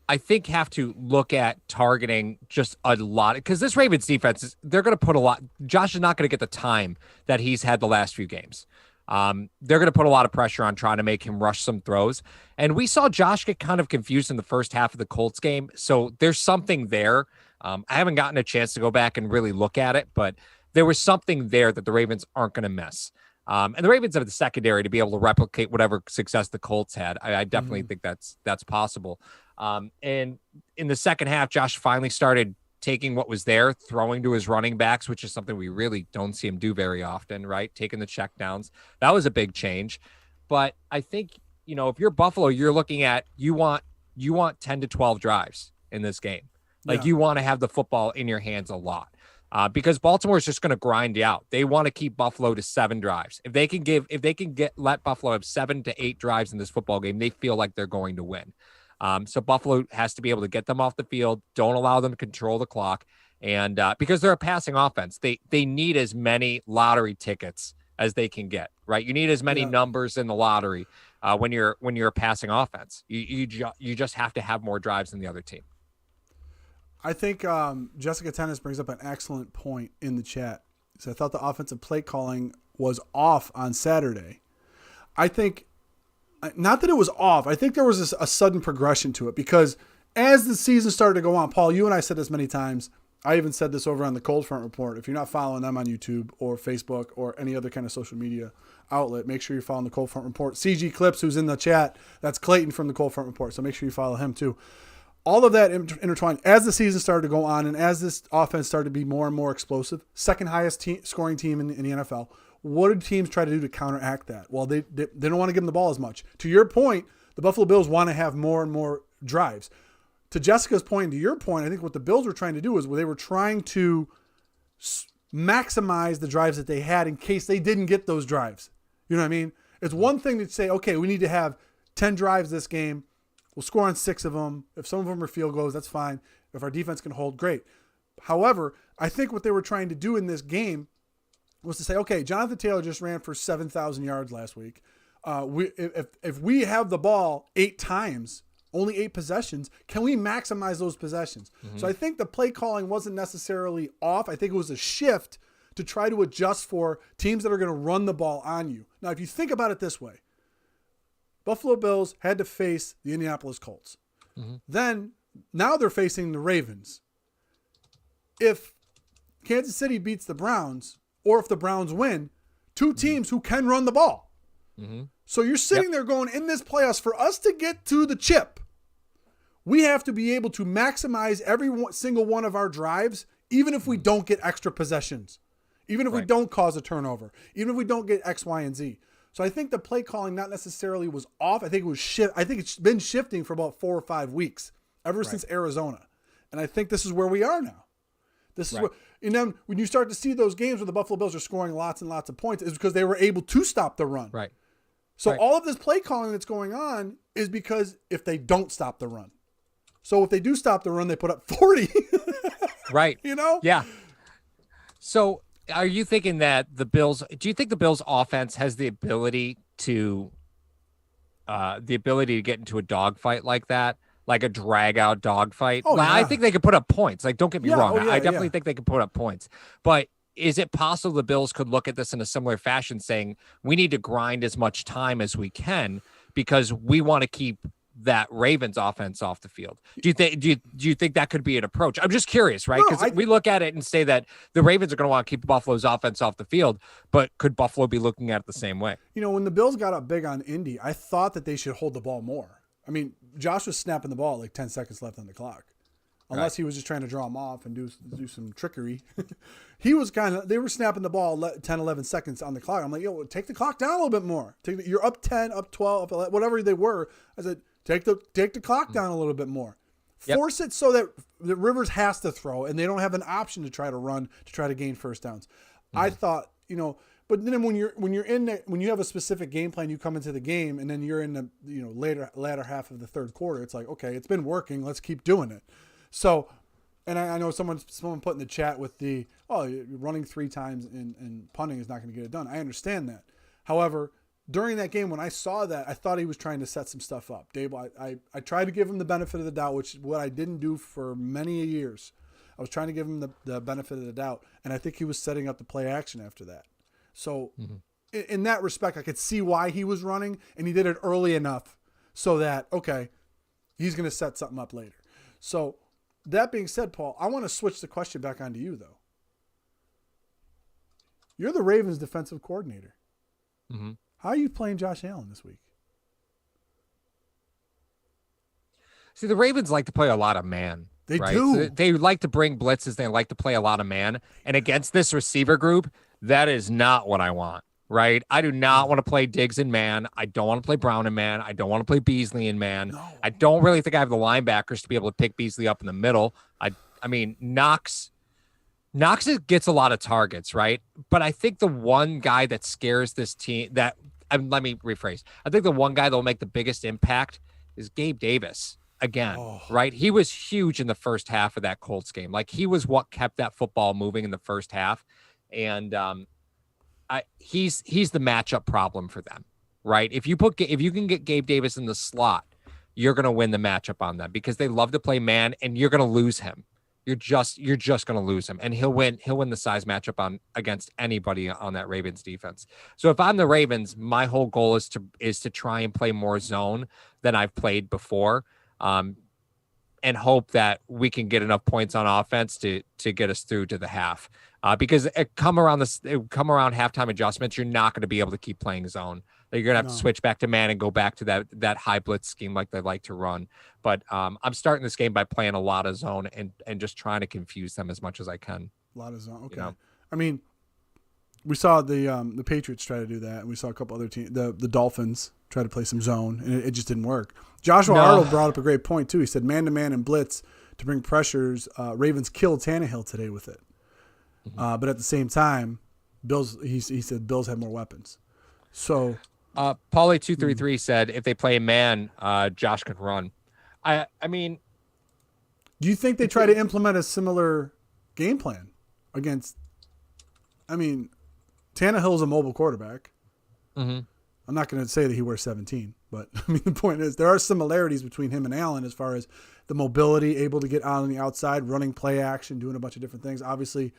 I think, have to look at targeting just a lot because this Ravens defense they're going to put a lot. Josh is not going to get the time that he's had the last few games. They're going to put a lot of pressure on trying to make him rush some throws. And we saw Josh get kind of confused in the first half of the Colts game. So there's something there. I haven't gotten a chance to go back and really look at it, but there was something there that the Ravens aren't going to miss. And the Ravens have the secondary to be able to replicate whatever success the Colts had. I definitely think that's possible. And in the second half, Josh finally started taking what was there, throwing to his running backs, which is something we really don't see him do very often, right? Taking the check downs. That was a big change. But I think, if you're Buffalo, you're looking at, you want 10 to 12 drives in this game. Like you want to have the football in your hands a lot. Because Baltimore is just going to grind you out. They want to keep Buffalo to 7 drives. If they can let Buffalo have 7 to 8 drives in this football game, they feel like they're going to win. So Buffalo has to be able to get them off the field. Don't allow them to control the clock. And because they're a passing offense, they need as many lottery tickets as they can get, right? You need as many numbers in the lottery when you're a passing offense. You just have to have more drives than the other team. I think Jessica Tennis brings up an excellent point in the chat. So I thought the offensive play calling was off on Saturday. I think, not that it was off, I think there was a sudden progression to it because as the season started to go on, Paul, you and I said this many times. I even said this over on the Cold Front Report. If you're not following them on YouTube or Facebook or any other kind of social media outlet, make sure you're following the Cold Front Report. CG Clips, who's in the chat, that's Clayton from the Cold Front Report. So make sure you follow him too. All of that intertwined as the season started to go on and as this offense started to be more and more explosive, second highest scoring team in the NFL. What did teams try to do to counteract that? Well, they don't want to give them the ball as much. To your point, the Buffalo Bills want to have more and more drives. to Jessica's point and to your point, I think what the Bills were trying to do is they were trying to maximize the drives that they had in case they didn't get those drives. You know what I mean? It's one thing to say, okay, we need to have 10 drives this game. We'll score on 6 of them. If some of them are field goals, that's fine. If our defense can hold, great. However, I think what they were trying to do in this game was to say, okay, Jonathan Taylor just ran for 7,000 yards last week. If we have the ball 8 times, only 8 possessions, can we maximize those possessions? Mm-hmm. So I think the play calling wasn't necessarily off. I think it was a shift to try to adjust for teams that are going to run the ball on you. Now, if you think about it this way, Buffalo Bills had to face the Indianapolis Colts. Mm-hmm. Then, now they're facing the Ravens. If Kansas City beats the Browns, or if the Browns win, 2 teams who can run the ball. Mm-hmm. So you're sitting there going, in this playoffs, for us to get to the chip, we have to be able to maximize every single one of our drives, even if we don't get extra possessions, even if we don't cause a turnover, even if we don't get X, Y, and Z. So I think the play calling not necessarily was off. I think it was I think it's been shifting for about 4 or 5 weeks, ever since Arizona. And I think this is where we are now. This is what, and then when you start to see those games where the Buffalo Bills are scoring lots and lots of points, it's because they were able to stop the run. Right. So all of this play calling that's going on is because if they don't stop the run. So if they do stop the run, they put up 40. Right. You know? Yeah. So are you thinking that do you think the Bills offense has the ability to get into a dogfight like that? Like a drag out dogfight? Oh, yeah. I think they could put up points. Like, don't get me wrong. Oh, I definitely think they could put up points. But is it possible the Bills could look at this in a similar fashion, saying we need to grind as much time as we can because we want to keep that Ravens offense off the field? Do you think that could be an approach? I'm just curious, right? Because we look at it and say that the Ravens are going to want to keep Buffalo's offense off the field, but could Buffalo be looking at it the same way? You know, when the Bills got up big on Indy, I thought that they should hold the ball more. I mean, Josh was snapping the ball like 10 seconds left on the clock. Unless he was just trying to draw him off and do some trickery. They were snapping the ball 10, 11 seconds on the clock. I'm like, yo, take the clock down a little bit more. You're up 10, up 12, up 11, whatever they were. I said, take the clock down a little bit more. Force it so that the Rivers has to throw and they don't have an option to try to run to try to gain first downs. Mm-hmm. I thought, but then when you have a specific game plan, you come into the game and then you're in the latter half of the third quarter. It's like, okay, it's been working. Let's keep doing it. So, and I know someone put in the chat with running 3 times and punting is not going to get it done. I understand that. However, during that game, when I saw that, I thought he was trying to set some stuff up. Dable, I tried to give him the benefit of the doubt, which is what I didn't do for many years. I was trying to give him the benefit of the doubt, and I think he was setting up the play action after that. So in that respect, I could see why he was running, and he did it early enough so that, okay, he's going to set something up later. So that being said, Paul, I want to switch the question back onto you, though. You're the Ravens defensive coordinator. Mm-hmm. How are you playing Josh Allen this week? See, the Ravens like to play a lot of man. They right? do. So they like to bring blitzes. They like to play a lot of man. And against this receiver group, that is not what I want, right? I do not want to play Diggs in man. I don't want to play Brown in man. I don't want to play Beasley in man. No. I don't really think I have the linebackers to be able to pick Beasley up in the middle. I mean, Knox gets a lot of targets, right? But I think the one guy that scares this team let me rephrase. I think the one guy that will make the biggest impact is Gabe Davis again, right? He was huge in the first half of that Colts game. Like, he was what kept that football moving in the first half. And he's the matchup problem for them, right? If you can get Gabe Davis in the slot, you're going to win the matchup on them because they love to play man, and you're going to lose him. You're just going to lose him, and he'll win the size matchup against anybody on that Ravens defense. So if I'm the Ravens, my whole goal is to try and play more zone than I've played before, and hope that we can get enough points on offense to get us through to the half. Because come around halftime adjustments, you're not going to be able to keep playing zone. You're going to have to switch back to man and go back to that high blitz scheme like they like to run. But I'm starting this game by playing a lot of zone and just trying to confuse them as much as I can. A lot of zone. Okay. I mean, We saw the Patriots try to do that, and we saw a couple other teams. The Dolphins try to play some zone, and it just didn't work. Joshua Arnold brought up a great point too. He said man-to-man and blitz to bring pressures. Ravens killed Tannehill today with it, but at the same time, Bills. He said Bills have more weapons. So, Paulie 233 said if they play man, Josh can run. I mean, do you think they try to implement a similar game plan against? I mean, Tannehill's a mobile quarterback. Mm-hmm. I'm not going to say that he wears 17, but I mean the point is there are similarities between him and Allen as far as the mobility, able to get out on the outside, running play action, doing a bunch of different things. Obviously,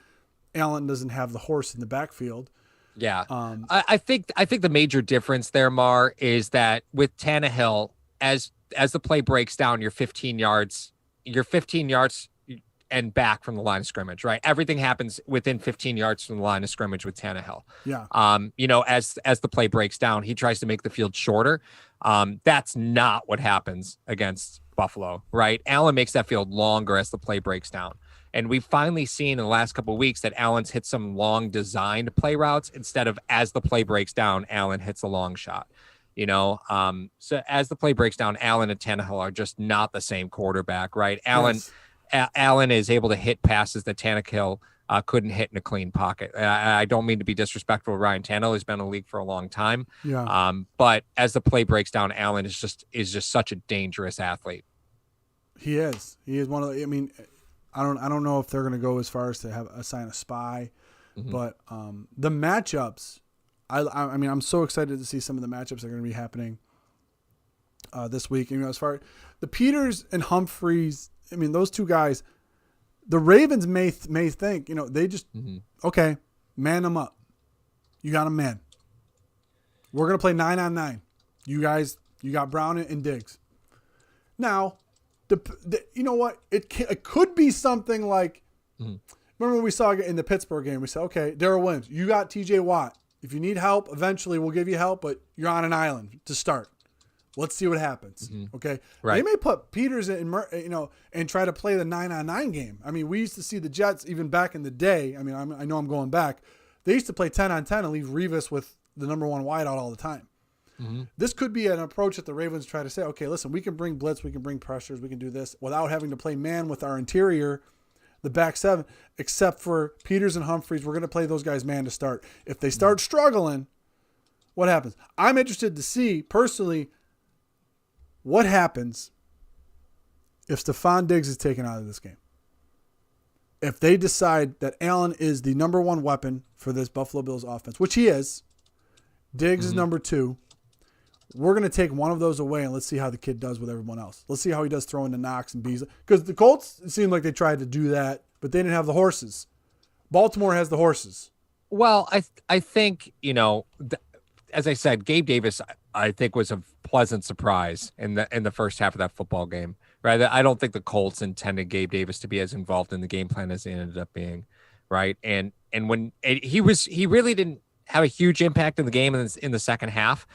Allen doesn't have the horse in the backfield. Yeah, I think the major difference there, Mar, is that with Tannehill, as the play breaks down, you're 15 yards and back from the line of scrimmage, right? Everything happens within 15 yards from the line of scrimmage with Tannehill. Yeah. As the play breaks down, he tries to make the field shorter. That's not what happens against Buffalo, right? Allen makes that field longer as the play breaks down. And we've finally seen in the last couple of weeks that Allen's hit some long designed play routes instead of as the play breaks down, Allen hits a long shot. So as the play breaks down, Allen and Tannehill are just not the same quarterback, right? Allen is able to hit passes that Tannehill couldn't hit in a clean pocket. I don't mean to be disrespectful. Ryan Tannehill has been in the league for a long time. Yeah. But as the play breaks down, Allen is just such a dangerous athlete. He is. He is one of the, I mean, I don't know if they're going to go as far as to assign a spy, but the matchups, I mean, I'm so excited to see some of the matchups that are going to be happening this week. As far as the Peters and Humphreys, I mean, those two guys, the Ravens may think, they just, okay, man them up. You got a man. We're going to play 9-on-9. You guys, you got Brown and Diggs. Now, you know what? It could be something like, remember when we saw in the Pittsburgh game, we said, okay, Darrell Williams, you got TJ Watt. If you need help, eventually we'll give you help, but you're on an island to start. Let's see what happens. Okay. Right. They may put Peters in, and try to play the 9-on-9 game. I mean, we used to see the Jets even back in the day. I mean, I know I'm going back. They used to play 10-on-10 and leave Revis with the number one wideout all the time. This could be an approach that the Ravens try to say, okay, listen, we can bring blitz, we can bring pressures, we can do this without having to play man with our interior, the back seven, except for Peters and Humphreys. We're going to play those guys man to start. If they start struggling, what happens? I'm interested to see, personally, what happens if Stephon Diggs is taken out of this game. If they decide that Allen is the number one weapon for this Buffalo Bills offense, which he is, Diggs is number two, we're going to take one of those away and let's see how the kid does with everyone else. Let's see how he does throwing to Knox and Beasley. Because the Colts, it seemed like they tried to do that, but they didn't have the horses. Baltimore has the horses. Well, I think, as I said, Gabe Davis, I think, was a pleasant surprise in the first half of that football game. Right? I don't think the Colts intended Gabe Davis to be as involved in the game plan as he ended up being. Right? And when he really didn't have a huge impact in the game in the second half.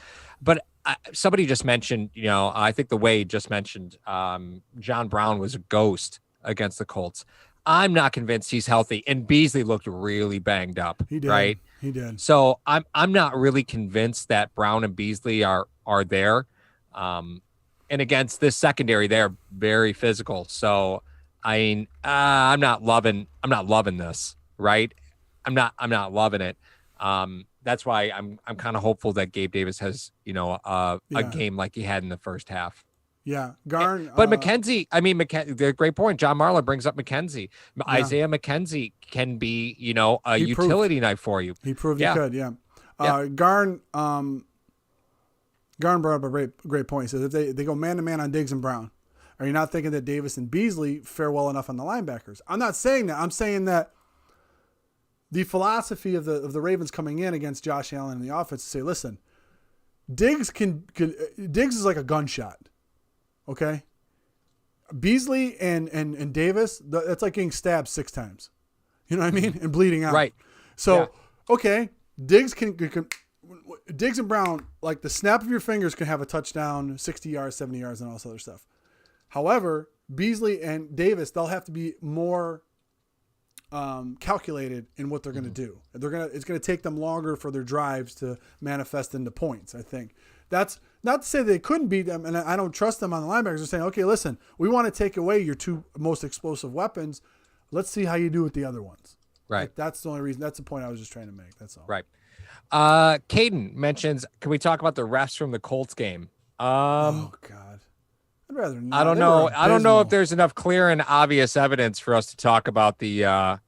But somebody just mentioned, I think the Wade just mentioned John Brown was a ghost against the Colts. I'm not convinced he's healthy, and Beasley looked really banged up. He did. Right? He did. So I'm not really convinced that Brown and Beasley are there. And against this secondary, they're very physical. So I mean, I'm not loving this. Right? I'm not loving it. That's why I'm kind of hopeful that Gabe Davis has, a game like he had in the first half. Yeah. Garn. But McKenzie, the great point. John Marla brings up McKenzie. Yeah. Isaiah McKenzie can be, a utility knife for you. He proved he could. Yeah. Garn brought up a great point. He says if they go man to man on Diggs and Brown, are you not thinking that Davis and Beasley fare well enough on the linebackers? I'm not saying that. I'm saying that the philosophy of the Ravens coming in against Josh Allen in the offense to say, listen, Diggs is like a gunshot. Okay. Beasley and Davis, that's like getting stabbed 6 times. You know what I mean? And bleeding out. Right. So, okay. Diggs Diggs and Brown, like the snap of your fingers, can have a touchdown, 60 yards, 70 yards, and all this other stuff. However, Beasley and Davis, they'll have to be more calculated in what they're going to do. It's going to take them longer for their drives to manifest into points. I think that's not to say they couldn't beat them, and I don't trust them on the linebackers. They're saying, okay, listen, we want to take away your two most explosive weapons. Let's see how you do with the other ones. Right. That's the only reason. That's the point I was just trying to make. That's all. Right. Caden mentions, can we talk about the refs from the Colts game? Oh God. I'd rather not. I don't know. I don't know if there's enough clear and obvious evidence for us to talk about the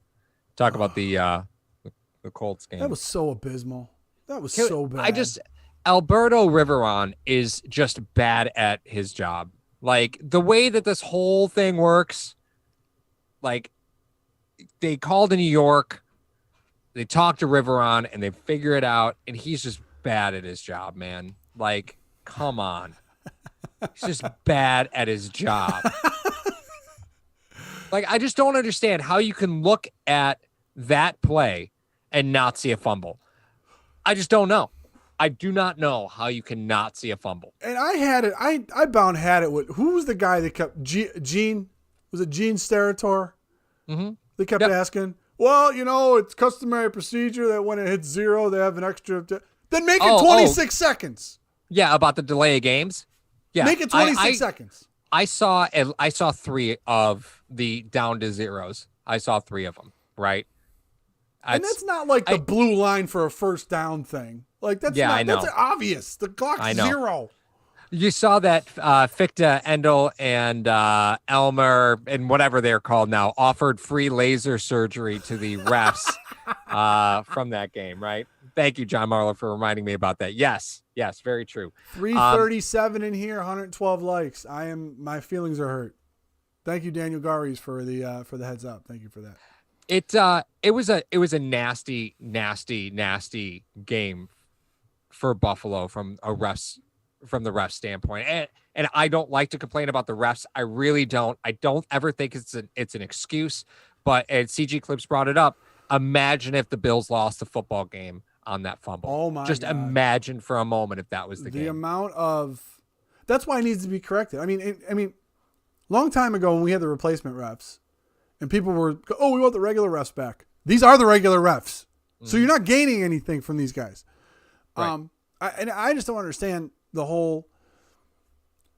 Colts game. That was so abysmal. That was so bad. Alberto Riveron is just bad at his job. Like the way that this whole thing works, like they called in New York, they talked to Riveron and they figure it out, and he's just bad at his job, man. Like, come on. He's just bad at his job. Like, I just don't understand how you can look at that play and not see a fumble. I just don't know. I do not know how you can not see a fumble. And I had it. I had it with, who was the guy that kept, Gene? Was it Gene Steratore? Mm-hmm. They kept asking, well, it's customary procedure that when it hits 0, they have an extra. Then make it 26 seconds. Yeah, about the delay of games. Yeah, make it 26 seconds. I saw 3 of the down to zeros. I saw 3 of them. Right. And that's not like the blue line for a first down thing. Like that's that's obvious. The clock's 0. You saw that Fichte, Endel, and Elmer, and whatever they're called now, offered free laser surgery to the refs from that game, right? Thank you, John Marlowe, for reminding me about that. Yes, very true. 337 in here, 112 likes. My feelings are hurt. Thank you, Daniel Garies, for the heads up. Thank you for that. It was a nasty game for Buffalo from the ref standpoint. And I don't like to complain about the refs. I really don't. I don't ever think it's an excuse, but CG Clips brought it up. Imagine if the Bills lost the football game on that fumble. Oh my Just God. Imagine for a moment if that was the game. The amount of, that's why it needs to be corrected. I mean, long time ago when we had the replacement refs and people were, we want the regular refs back. These are the regular refs. Mm-hmm. So you're not gaining anything from these guys. Right. I just don't understand the whole.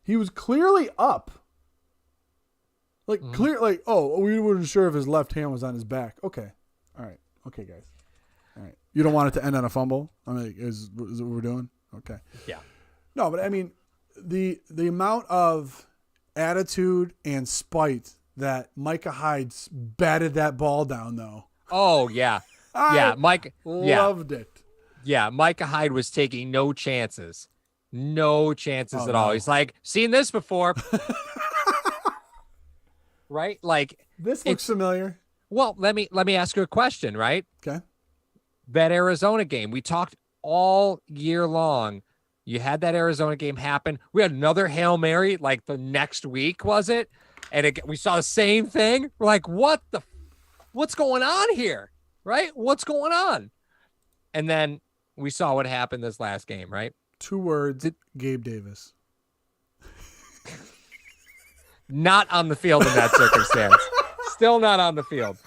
He was clearly up. Like we weren't sure if his left hand was on his back. Okay. All right. Okay, guys. All right. You don't want it to end on a fumble? I mean, is what we're doing? Okay. Yeah. No, but I mean, the amount of attitude and spite that Micah Hyde batted that ball down, though. Oh yeah. Mike loved it. Yeah, Micah Hyde was taking no chances. No chances at all. He's like, seen this before. Right? Like, this looks familiar. Well, let me ask you a question, right? Okay. That Arizona game, we talked all year long. You had that Arizona game happen. We had another Hail Mary like the next week, was it? And we saw the same thing. We're like, what's going on here? Right? What's going on? And then we saw what happened this last game, right? 2 words, Gabe Davis. Not on the field in that circumstance. Still not on the field.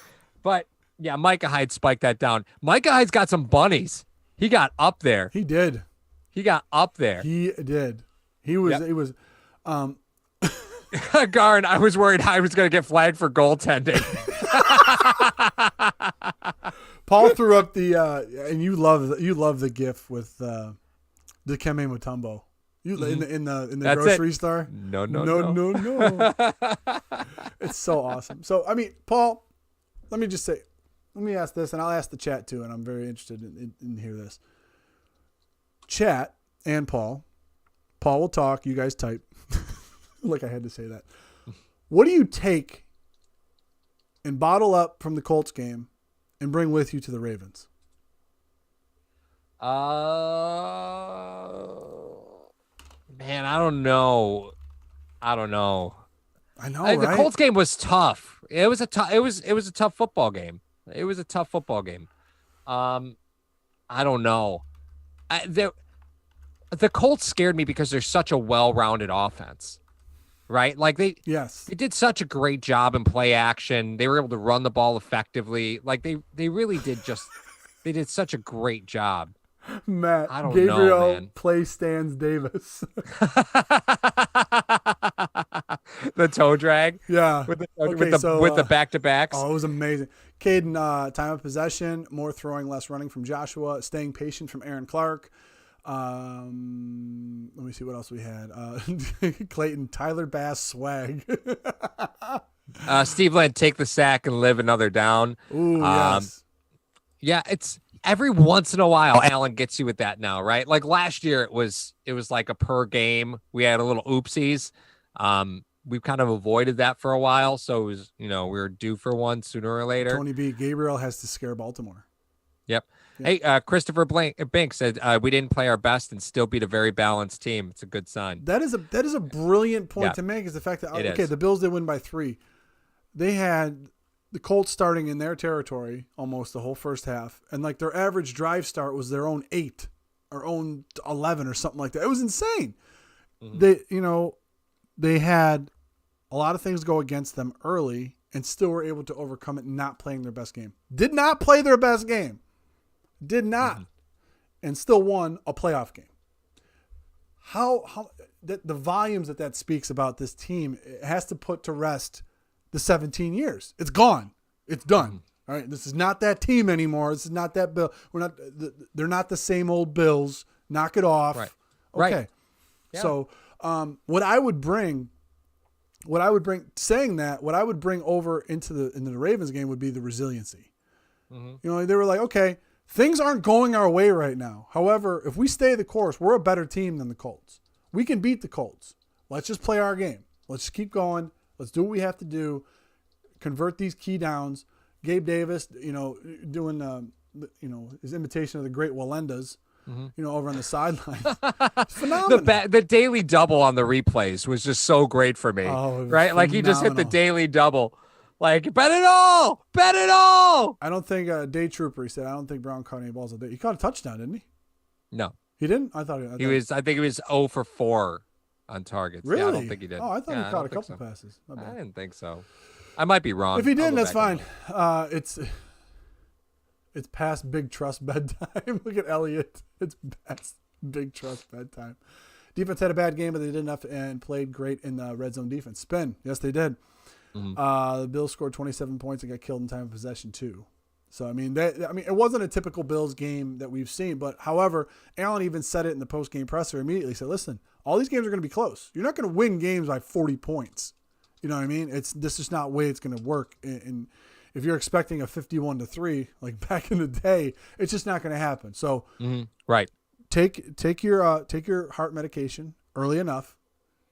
But, yeah, Micah Hyde spiked that down. Micah Hyde's got some bunnies. He got up there. He did. He got up there. He did. He was. Yep. He was. Garn, I was worried I was going to get flagged for goaltending. Paul threw up the and you love the GIF with the Dikembe Mutombo. You in the grocery store? No. It's so awesome. So I mean, Paul, let me ask this, and I'll ask the chat too, and I'm very interested in hear this. Chat and Paul will talk. You guys type. Like I had to say that. What do you take and bottle up from the Colts game and bring with you to the Ravens? Man, I don't know. I know, right? The Colts game was tough. It was a tough football game. It was a tough football game. I don't know. The Colts scared me because they're such a well-rounded offense. right? Like Yes. they did such a great job in play action. They were able to run the ball effectively. Like they really did they did such a great job. Matt, I don't know, Gabriel man. play Stans Davis. The toe drag Yeah. with Okay, with the so back to backs. oh, it was amazing. Caden, time of possession, more throwing, less running from Joshua, staying patient from Aaron Clark. Let me see what else we had. Clayton, Tyler Bass swag. Steve Lynn, take the sack and live another down. Ooh, Um, yes. yeah, it's every once in a while Allen gets you with that now, right? Like last year it was like a per game. We had a little oopsies. We've kind of avoided that for a while, so it was, we were due for one sooner or later. Tony B. Gabriel has to scare Baltimore. Yep. Hey, Christopher Bink said we didn't play our best and still beat a very balanced team. It's a good sign. That is a brilliant point Yeah. to make. Is the fact that It is. the Bills did win by 3. They had the Colts starting in their territory almost the whole first half, and like their average drive start was their own 8 or own 11 or something like that. It was insane. Mm-hmm. They had a lot of things go against them early and still were able to overcome it, not playing their best game. Did not play their best game. Did not. Mm-hmm. And still won a playoff game. How the volumes that speaks about this team, it has to put to rest the 17 years. It's gone. It's done. Mm-hmm. All right. This is not that team anymore. This is not that Bill. They're not the same old Bills. Knock it off. Right. Okay. Right. Yeah. So what I would bring over into the Ravens game would be the resiliency. Mm-hmm. They were like, okay, things aren't going our way right now. However, if we stay the course, we're a better team than the Colts. We can beat the Colts. Let's just play our game. Let's just keep going. Let's do what we have to do. Convert these key downs. Gabe Davis, doing his imitation of the great Walendas. Over on the sideline. Phenomenal. The daily double on the replays was just so great for me. Oh, right? Like he just hit the phenomenal. daily double. Like, bet it all! Bet it all! I don't think Day Trooper, he said, I don't think Brown caught any balls. He caught a touchdown, didn't he? No. He didn't? I thought I think he was 0 for 4 on targets. Really? Yeah, I don't think he did. Oh, I thought he caught a don't think couple passes. My I bad. didn't think so. I might be wrong. If he I'll didn't, go that's back fine. and look. It's past Big Trust bedtime. Look at Elliott. It's past Big Trust bedtime. Defense had a bad game, but they did enough and played great in the red zone defense. Spin. Yes, they did. Mm-hmm. The Bills scored 27 points and got killed in time of possession too. So it wasn't a typical Bills game that we've seen. But however, Allen even said it in the post game presser immediately. He said, "Listen, all these games are going to be close. You're not going to win games by 40 points. You know what I mean? This is not the way it's going to work. And if you're expecting a 51-3 like back in the day, it's just not going to happen. So Right. take your heart medication early enough,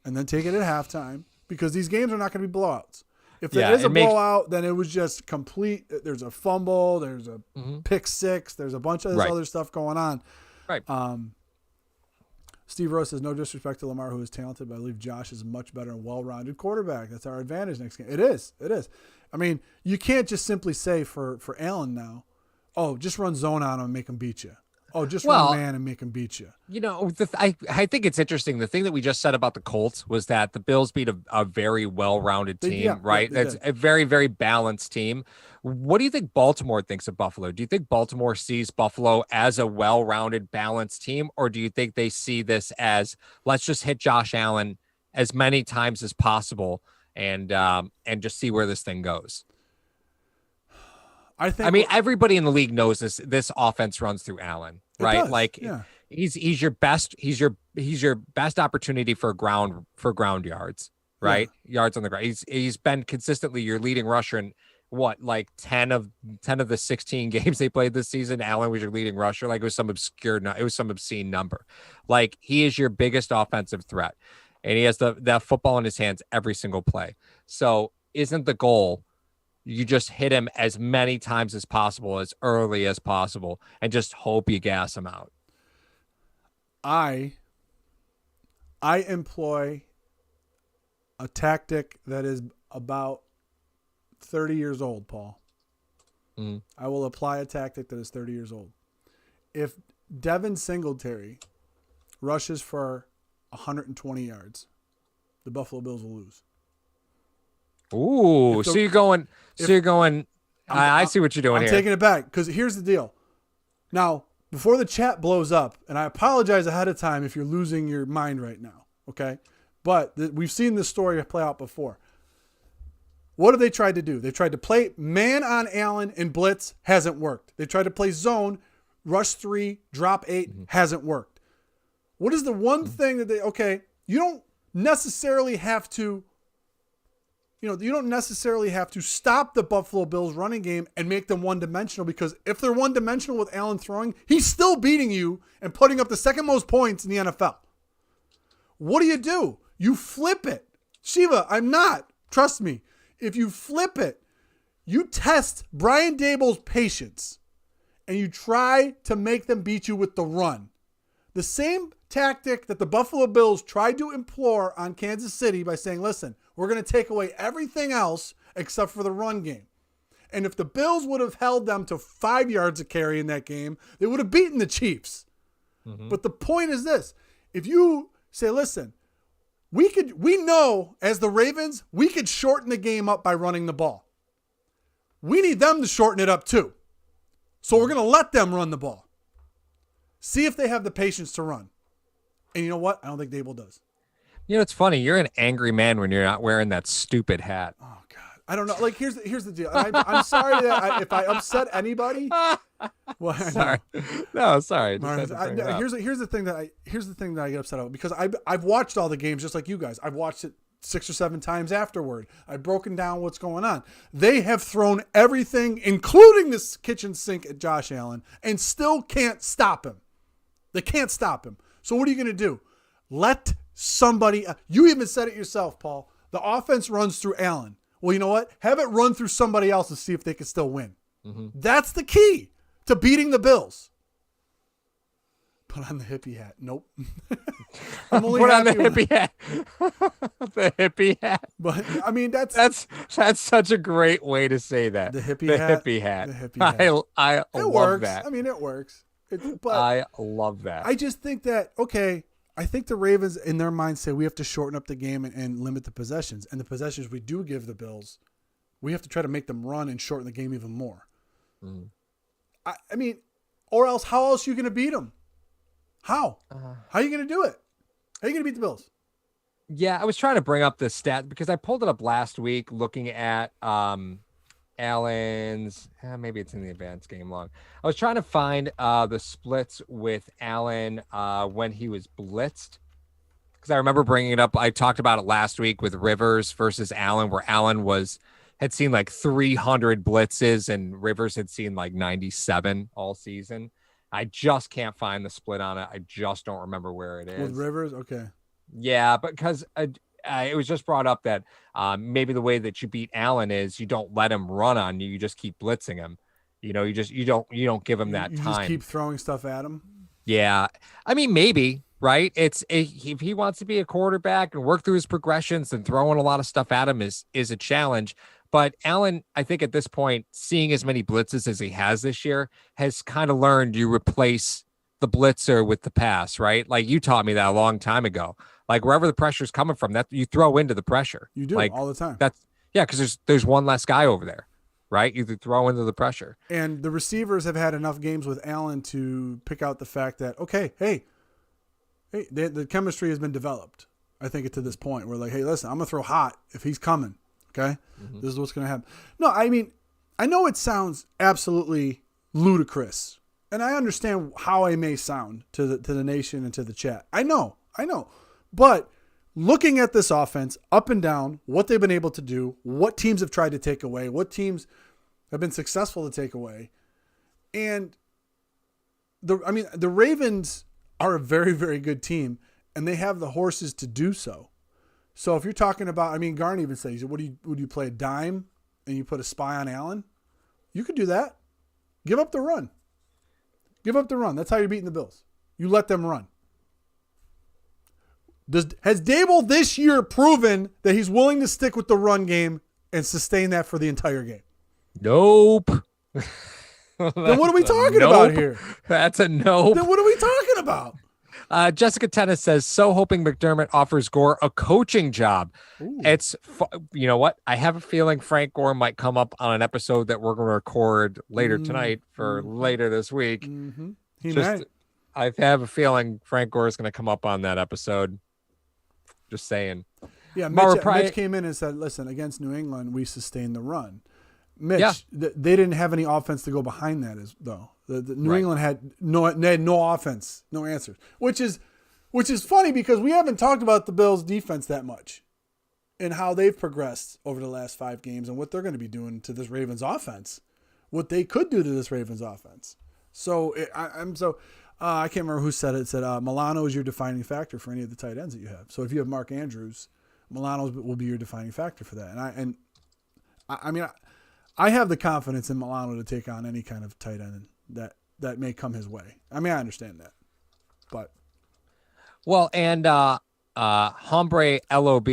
and then take it at halftime because these games are not going to be blowouts. If there is a blowout, then it was just complete. There's a fumble. There's a pick six. There's a bunch of this other stuff going on. Right. Steve Rose says, no disrespect to Lamar, who is talented, but I believe Josh is a much better and well-rounded quarterback. That's our advantage next game. It is. I mean, you can't just simply say for Allen now, oh, just run zone on him and make him beat you. Oh, just run man and make him beat you. I think it's interesting. The thing that we just said about the Colts was that the Bills beat a very well-rounded team, right? That's a very, very balanced team. What do you think Baltimore thinks of Buffalo? Do you think Baltimore sees Buffalo as a well-rounded, balanced team, or do you think they see this as let's just hit Josh Allen as many times as possible and just see where this thing goes? I mean, everybody in the league knows this offense runs through Allen, right? Like he's your best opportunity for ground yards, right? Yeah. Yards on the ground. He's been consistently your leading rusher in like 10 of the 16 games they played this season. Allen was your leading rusher. Like it was some obscene number. Like he is your biggest offensive threat, and he has that football in his hands every single play. So isn't the goal you just hit him as many times as possible, as early as possible, and just hope you gas him out? I employ a tactic that is about 30 years old, Paul. I will apply a tactic that is 30 years old. If Devin Singletary rushes for 120 yards, the the Buffalo Bills will lose. Ooh, so you're going. I see what you're doing I'm here. taking it back because here's the deal. Now, before the chat blows up, and I apologize ahead of time if you're losing your mind right now, okay? But we've seen this story play out before. What have they tried to do? They tried to play man on Allen and blitz, hasn't worked. They tried to play zone, rush 3, drop 8, hasn't worked. What is the one thing that you don't necessarily have to, you don't necessarily have to stop the Buffalo Bills running game and make them one-dimensional, because if they're one-dimensional with Allen throwing, he's still beating you and putting up the second most points in the NFL. What do? You flip it. Shiva, I'm not. Trust me. If you flip it, you test Brian Daboll's patience and you try to make them beat you with the run. The same tactic that the Buffalo Bills tried to implore on Kansas City by saying, listen, we're going to take away everything else except for the run game. And if the Bills would have held them to 5 yards a carry in that game, they would have beaten the Chiefs. But the point is this. If you say, listen, we know as the Ravens, we could shorten the game up by running the ball. We need them to shorten it up too. So we're going to let them run the ball. See if they have the patience to run. And you know what? I don't think Dable does. It's funny. You're an angry man when you're not wearing that stupid hat. Oh, God. I don't know. Like, here's the deal. I'm sorry that if I upset anybody. Well, sorry. No, sorry. Here's the thing that I get upset about, because I've watched all the games just like you guys. I've watched it 6 or 7 times afterward. I've broken down what's going on. They have thrown everything, including this kitchen sink, at Josh Allen, and still can't stop him. They can't stop him. So what are you going to do? Let somebody. You even said it yourself, Paul. The offense runs through Allen. Well, you know what? Have it run through somebody else and see if they can still win. That's the key to beating the Bills. Put on the hippie hat. Nope. I'm only Put on the happy hippie hat. The hippie hat. But I mean, that's such a great way to say that. The hippie hat. Hippie hat. The hippie hat. I It love works. that. I mean, it works. But I love that. I just think that, I think the Ravens in their mind say we have to shorten up the game and limit the possessions. And the possessions we do give the Bills, we have to try to make them run and shorten the game even more. I mean, or else how else are you going to beat them? How? How are you going to do it? How are you going to beat the Bills? Yeah, I was trying to bring up the stat because I pulled it up last week looking at Allen's, maybe it's in the advanced game log. I was trying to find the splits with Allen when he was blitzed, because I remember bringing it up. I talked about it last week with Rivers versus Allen, where Allen had seen like 300 blitzes and Rivers had seen like 97 all season. I just can't find the split on it. I just don't remember where it is. With Rivers? Okay. Yeah, because it was just brought up that maybe the way that you beat Allen is you don't let him run on you. You just keep blitzing him. You don't give him that you time. Just keep throwing stuff at him. Yeah. I mean, maybe, right? If he wants to be a quarterback and work through his progressions, and throwing a lot of stuff at him is a challenge. But Allen, I think at this point, seeing as many blitzes as he has this year, has kind of learned you replace the blitzer with the pass, right? Like you taught me that a long time ago. Like wherever the pressure's coming from, that you throw into the pressure. You do, like, all the time. Because there's one less guy over there, right? You throw into the pressure. And the receivers have had enough games with Allen to pick out the fact that, the chemistry has been developed. I think to this point, we're like, hey, listen, I'm gonna throw hot if he's coming. Okay, This is what's gonna happen. No, I mean, I know it sounds absolutely ludicrous, and I understand how I may sound to the nation and to the chat. I know. But looking at this offense up and down, what they've been able to do, what teams have tried to take away, what teams have been successful to take away, and the Ravens are a very, very good team, and they have the horses to do so. So if you're talking about, Garn even says, would you play a dime and you put a spy on Allen? You could do that. Give up the run. That's how you're beating the Bills. You let them run. Has Dable this year proven that he's willing to stick with the run game and sustain that for the entire game? Nope. Then what are we talking about here? That's a nope. Then what are we talking about? Jessica Tennis says, so hoping McDermott offers Gore a coaching job. Ooh. You know what? I have a feeling Frank Gore might come up on an episode that we're going to record later tonight for later this week. Mm-hmm. He Just, may. I have a feeling Frank Gore is going to come up on that episode. Just saying. Yeah, Mara Mitch came in and said, listen, against New England, we sustained the run. Mitch, they didn't have any offense to go behind that, though. The New England had no offense, no answers, which is funny because we haven't talked about the Bills' defense that much and how they've progressed over the last 5 games and what they're going to be doing to this Ravens offense, what they could do to this Ravens offense. So I can't remember who said it. It said Milano is your defining factor for any of the tight ends that you have. So if you have Mark Andrews, Milano will be your defining factor for that. I have the confidence in Milano to take on any kind of tight end that may come his way. I mean, I understand that, but and Hombre LOB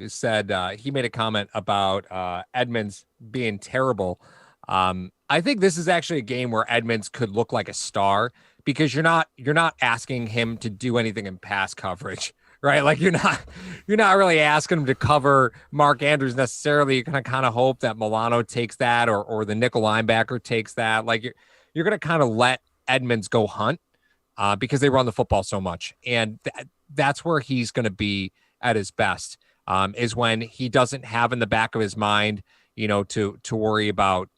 said he made a comment about Edmonds being terrible. I think this is actually a game where Edmonds could look like a star because you're not asking him to do anything in pass coverage, right? Like you're not really asking him to cover Mark Andrews necessarily. You're gonna kind of hope that Milano takes that or the nickel linebacker takes that. Like you're gonna kind of let Edmonds go hunt because they run the football so much, and that's where he's gonna be at his best. Is when he doesn't have in the back of his mind, to worry about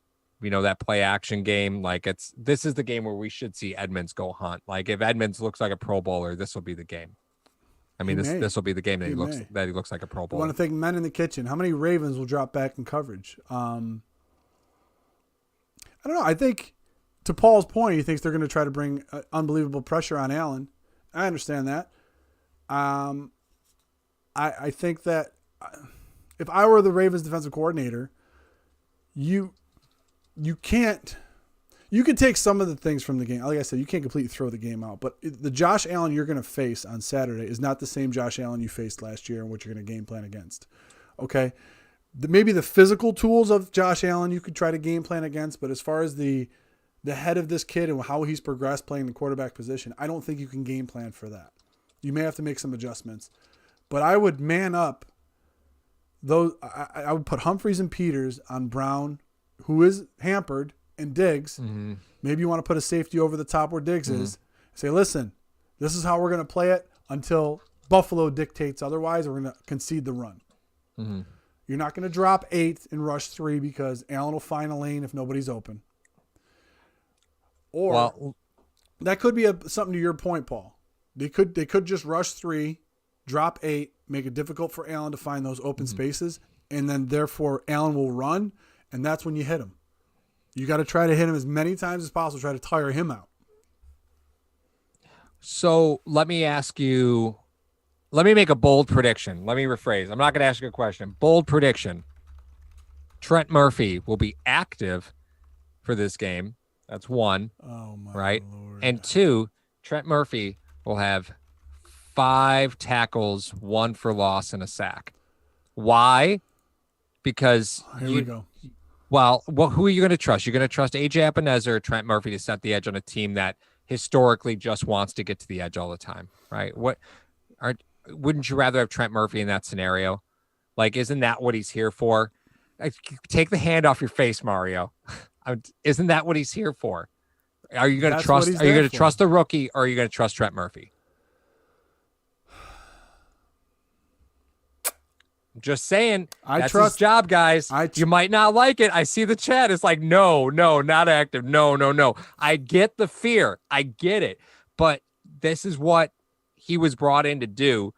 that play action game. Like this is the game where we should see Edmonds go hunt. Like if Edmonds looks like a Pro Bowler, this will be the game. I mean, this will be the game that he looks like a Pro Bowler. I want to think men in the kitchen. How many Ravens will drop back in coverage? I don't know. I think to Paul's point, he thinks they're going to try to bring unbelievable pressure on Allen. I understand that. I think that if I were the Ravens defensive coordinator, you could take some of the things from the game. Like I said, you can't completely throw the game out. But the Josh Allen you're going to face on Saturday is not the same Josh Allen you faced last year and what you're going to game plan against. Okay? Maybe the physical tools of Josh Allen you could try to game plan against, but as far as the head of this kid and how he's progressed playing the quarterback position, I don't think you can game plan for that. You may have to make some adjustments. But I would man up those. I would put Humphreys and Peters on Brown, who is hampered, and Diggs. Mm-hmm. Maybe you want to put a safety over the top where Diggs is. Say, listen, this is how we're going to play it until Buffalo dictates otherwise. We're going to concede the run. Mm-hmm. You're not going to drop 8 and rush 3 because Allen will find a lane if nobody's open. Or that could be something to your point, Paul. They could just rush 3, drop 8, make it difficult for Allen to find those open spaces, and then therefore Allen will run, and that's when you hit him. You got to try to hit him as many times as possible, try to tire him out. So let me make a bold prediction. Let me rephrase. I'm not going to ask you a question. Bold prediction. Trent Murphy will be active for this game. That's 1. Oh, my right? Lord. And 2, Trent Murphy will have 5 tackles, 1 for loss, and a sack. Why? Because here we go. Well, who are you going to trust? You're going to trust A.J. Epineza or Trent Murphy to set the edge on a team that historically just wants to get to the edge all the time, right? Wouldn't you rather have Trent Murphy in that scenario? Like, isn't that what he's here for? Take the hand off your face, Mario. Isn't that what he's here for? Are you going to trust? Are you going to trust the rookie, or are you going to trust Trent Murphy? Just saying, that's his job, guys. You might not like it. I see the chat. It's like, no, not active. No. I get the fear. I get it. But this is what he was brought in to do,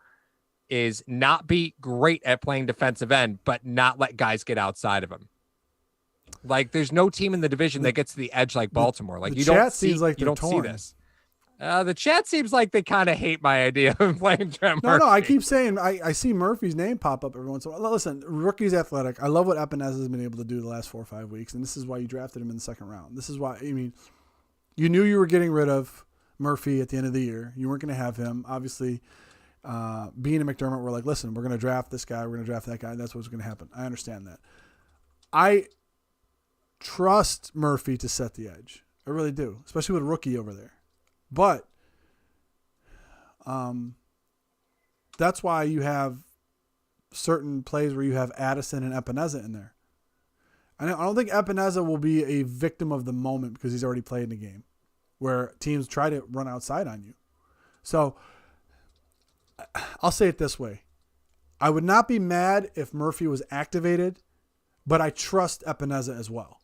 is not be great at playing defensive end, but not let guys get outside of him. Like, there's no team in the division that gets to the edge like Baltimore. Like, you don't see this. The chat seems like they kind of hate my idea of playing Trent Murphy. No, I keep saying I see Murphy's name pop up every once in a while. Listen, rookie's athletic. I love what Epineza has been able to do the last 4 or 5 weeks, and this is why you drafted him in the 2nd round. This is why, you knew you were getting rid of Murphy at the end of the year. You weren't going to have him. Obviously, being a McDermott, we're like, listen, we're going to draft this guy. We're going to draft that guy. That's what's going to happen. I understand that. I trust Murphy to set the edge. I really do, especially with a rookie over there. But That's why you have certain plays where you have Addison and Epineza in there. I don't think Epineza will be a victim of the moment because he's already played in the game where teams try to run outside on you. So I'll say it this way. I would not be mad if Murphy was activated, but I trust Epineza as well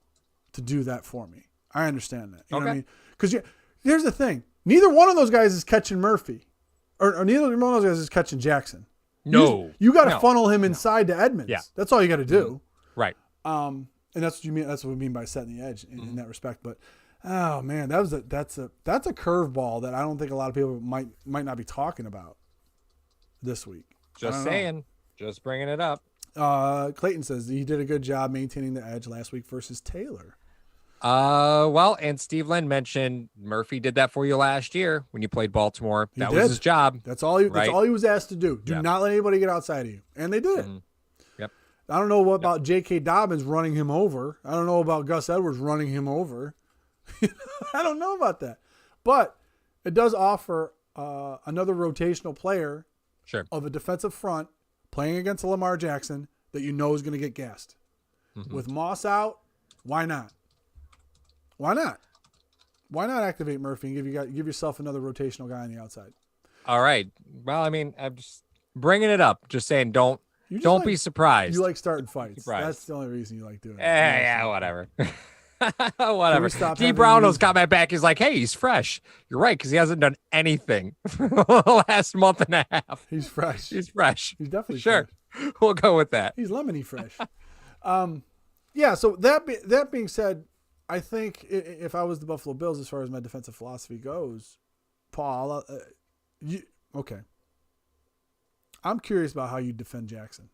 to do that for me. I understand that. You know what I mean? Because here's the thing. Neither one of those guys is catching Murphy. Or neither one of those guys is catching Jackson. No. You got to funnel him inside to Edmonds. Yeah. That's all you got to do. Right. And that's what you mean. That's what we mean by setting the edge in that respect. But oh man, that's a curveball that I don't think a lot of people might not be talking about this week. Just saying. Just bringing it up. Clayton says he did a good job maintaining the edge last week versus Taylor. Well, and Steve Lynn mentioned Murphy did that for you last year when you played Baltimore. That was his job. That's all he was asked to do. Do not let anybody get outside of you. And they did. Yep. I don't know what about J.K. Dobbins running him over. I don't know about Gus Edwards running him over. I don't know about that. But it does offer another rotational player of a defensive front playing against a Lamar Jackson that you know is going to get gassed. With Moss out, why not? Why not? Why not activate Murphy and give yourself another rotational guy on the outside? All right. Well, I mean, I'm just bringing it up. Just saying, don't be surprised. You like starting fights. That's the only reason you like doing it. Yeah, whatever. Whatever. D. Brownell's got my back. He's like, hey, he's fresh. You're right, because he hasn't done anything for the last month and a half. He's fresh. He's fresh. He's definitely fresh. We'll go with that. He's lemony fresh. Yeah, so that being said, I think if I was the Buffalo Bills, as far as my defensive philosophy goes, Paul, okay. I'm curious about how you defend Jackson.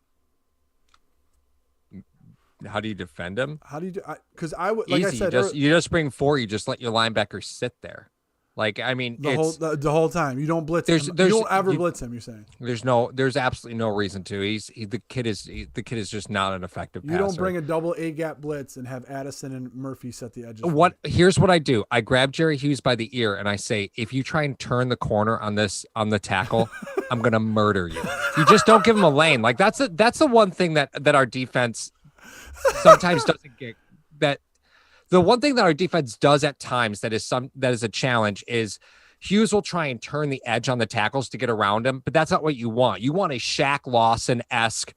How do you defend him? How do you do? Because I would, like Easy. I said, you just bring 4. You just let your linebackers sit there. Like, I mean, the whole time you don't blitz him. You don't ever blitz him. You're saying there's absolutely no reason to. The kid is just not an effective passer. You don't bring a double A gap blitz and have Addison and Murphy set the edges. Here's what I do. I grab Jerry Hughes by the ear and I say, if you try and turn the corner on the tackle, I'm gonna murder you. You just don't give him a lane. Like that's the one thing that our defense sometimes doesn't get. That the one thing that our defense does at times that is a challenge is Hughes will try and turn the edge on the tackles to get around him, but that's not what you want. You want a Shaq Lawson-esque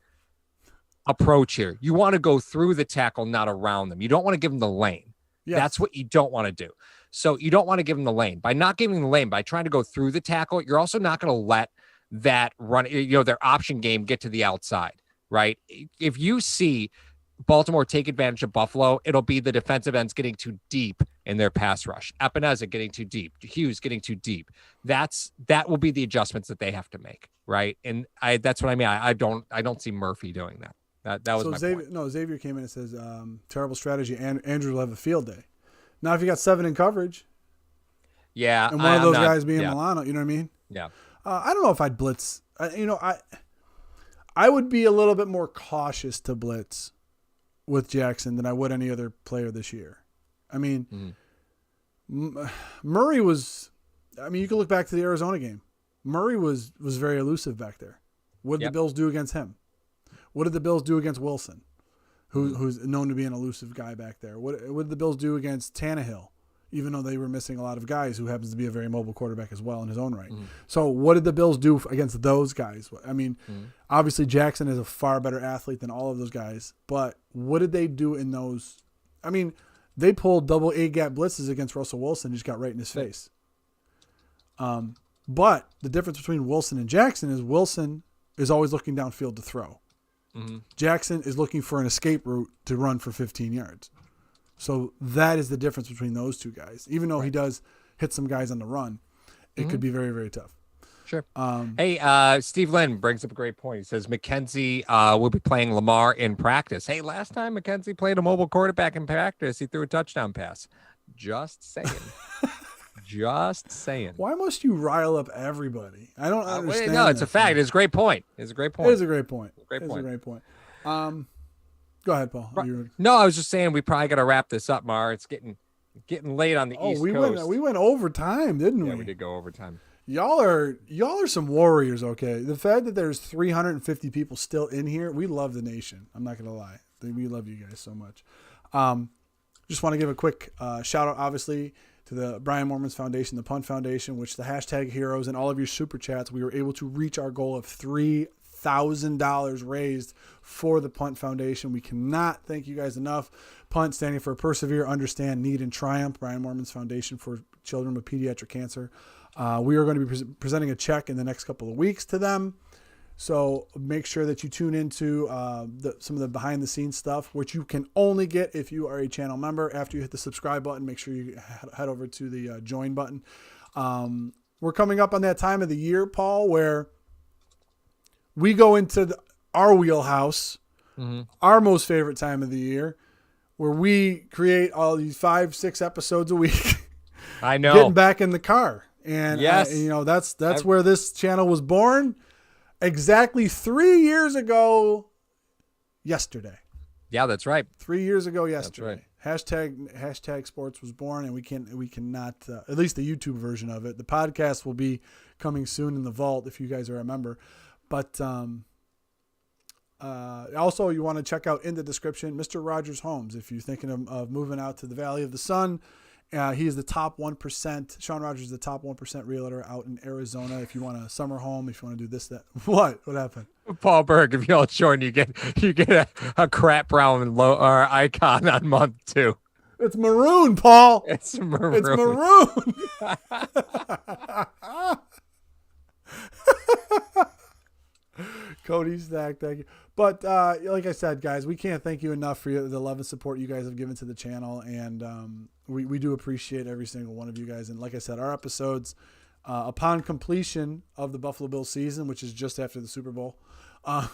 approach here. You want to go through the tackle, not around them. You don't want to give them the lane. Yes. That's what you don't want to do. So you don't want to give them the lane. By not giving the lane, by trying to go through the tackle, you're also not going to let that run, their option game get to the outside, right? If you see Baltimore take advantage of Buffalo, it'll be the defensive ends getting too deep in their pass rush. Epineza getting too deep. Hughes getting too deep. That will be the adjustments that they have to make, right? And that's what I mean. I don't see Murphy doing that. That was my point. No, Xavier came in and says, terrible strategy. And Andrew will have a field day. Now, if you got 7 in coverage, yeah, and one of those guys being Milano, you know what I mean? Yeah. I don't know if I'd blitz. I would be a little bit more cautious to blitz with Jackson than I would any other player this year. I mean, Murray was. I mean, you can look back to the Arizona game. Murray was very elusive back there. What did the Bills do against him? What did the Bills do against Wilson, who's known to be an elusive guy back there? What did the Bills do against Tannehill, even though they were missing a lot of guys, who happens to be a very mobile quarterback as well in his own right? So what did the Bills do against those guys? I mean, obviously Jackson is a far better athlete than all of those guys, but what did they do in those? I mean, they pulled double A gap blitzes against Russell Wilson, just got right in his face. But the difference between Wilson and Jackson is Wilson is always looking downfield to throw. Jackson is looking for an escape route to run for 15 yards. So that is the difference between those two guys. Even though he does hit some guys on the run, it could be very, very tough. Sure. Steve Lynn brings up a great point. He says McKenzie will be playing Lamar in practice. Hey, last time McKenzie played a mobile quarterback in practice, he threw a touchdown pass. Just saying. Just saying. Why must you rile up everybody? I don't understand. No, it's a fact. It's a great point. It's a great point. It is a great point. Go ahead, Paul. No, I was just saying we probably got to wrap this up, Mar. It's getting late on the East Coast. We went overtime, didn't we? Yeah, we did go overtime. Y'all are some warriors, okay? The fact that there's 350 people still in here, we love the nation. I'm not gonna lie, we love you guys so much. Just want to give a quick shout out, obviously, to the Brian Mormons Foundation, the Punt Foundation, which the hashtag heroes and all of your super chats, we were able to reach our goal of $3,000 raised for the Punt Foundation. We cannot thank you guys enough. Punt standing for Persevere, Understand, Need, and Triumph. Brian Mormons Foundation for Children with Pediatric Cancer. We are going to be presenting a check in the next couple of weeks to them. So make sure that you tune into some of the behind the scenes stuff, which you can only get if you are a channel member. After you hit the subscribe button, make sure you head over to the join button. We're coming up on that time of the year, Paul, where we go into our wheelhouse, our most favorite time of the year, where we create all these 5-6 episodes a week. I know. Getting back in the car. And yes, that's where this channel was born. Exactly 3 years ago yesterday. Yeah, that's right. 3 years ago yesterday. That's right. Hashtag sports was born, and we cannot at least the YouTube version of it. The podcast will be coming soon in the vault if you guys are a member. But also you want to check out in the description Mr. Rogers Homes if you're thinking of moving out to the Valley of the Sun. He is the top 1%. Sean Rogers is the top 1% realtor out in Arizona. If you want a summer home, if you want to do this, that. What happened? Paul Berg, if you're all short, you get a crap brown icon on month 2. It's maroon, Paul. It's maroon. Cody Stack, thank you. But like I said, guys, we can't thank you enough for the love and support you guys have given to the channel. And we do appreciate every single one of you guys. And like I said, our episodes, upon completion of the Buffalo Bills season, which is just after the Super Bowl,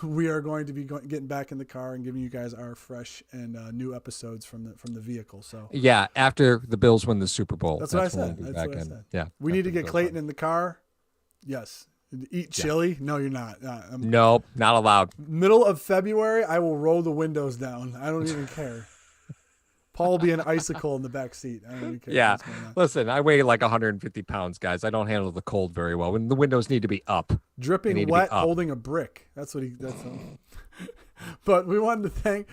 we are going to be getting back in the car and giving you guys our fresh and new episodes from the vehicle. So yeah, after the Bills win the Super Bowl. That's what I said. Yeah, we need to get Clayton in the car. Yes. Eat chili? Yeah. No, you're not. Nope, not allowed. Middle of February, I will roll the windows down. I don't even care. Paul will be an icicle in the back seat. I don't even care. Yeah. Listen, I weigh like 150 pounds, guys. I don't handle the cold very well. When the windows need to be up. Dripping wet, holding a brick. That's what But we want to thank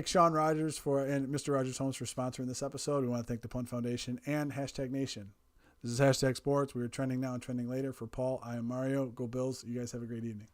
Sean Rogers and Mr. Rogers Homes for sponsoring this episode. We want to thank the Punt Foundation and Hashtag Nation. This is Hashtag Sports. We are trending now and trending later. For Paul, I am Mario. Go Bills. You guys have a great evening.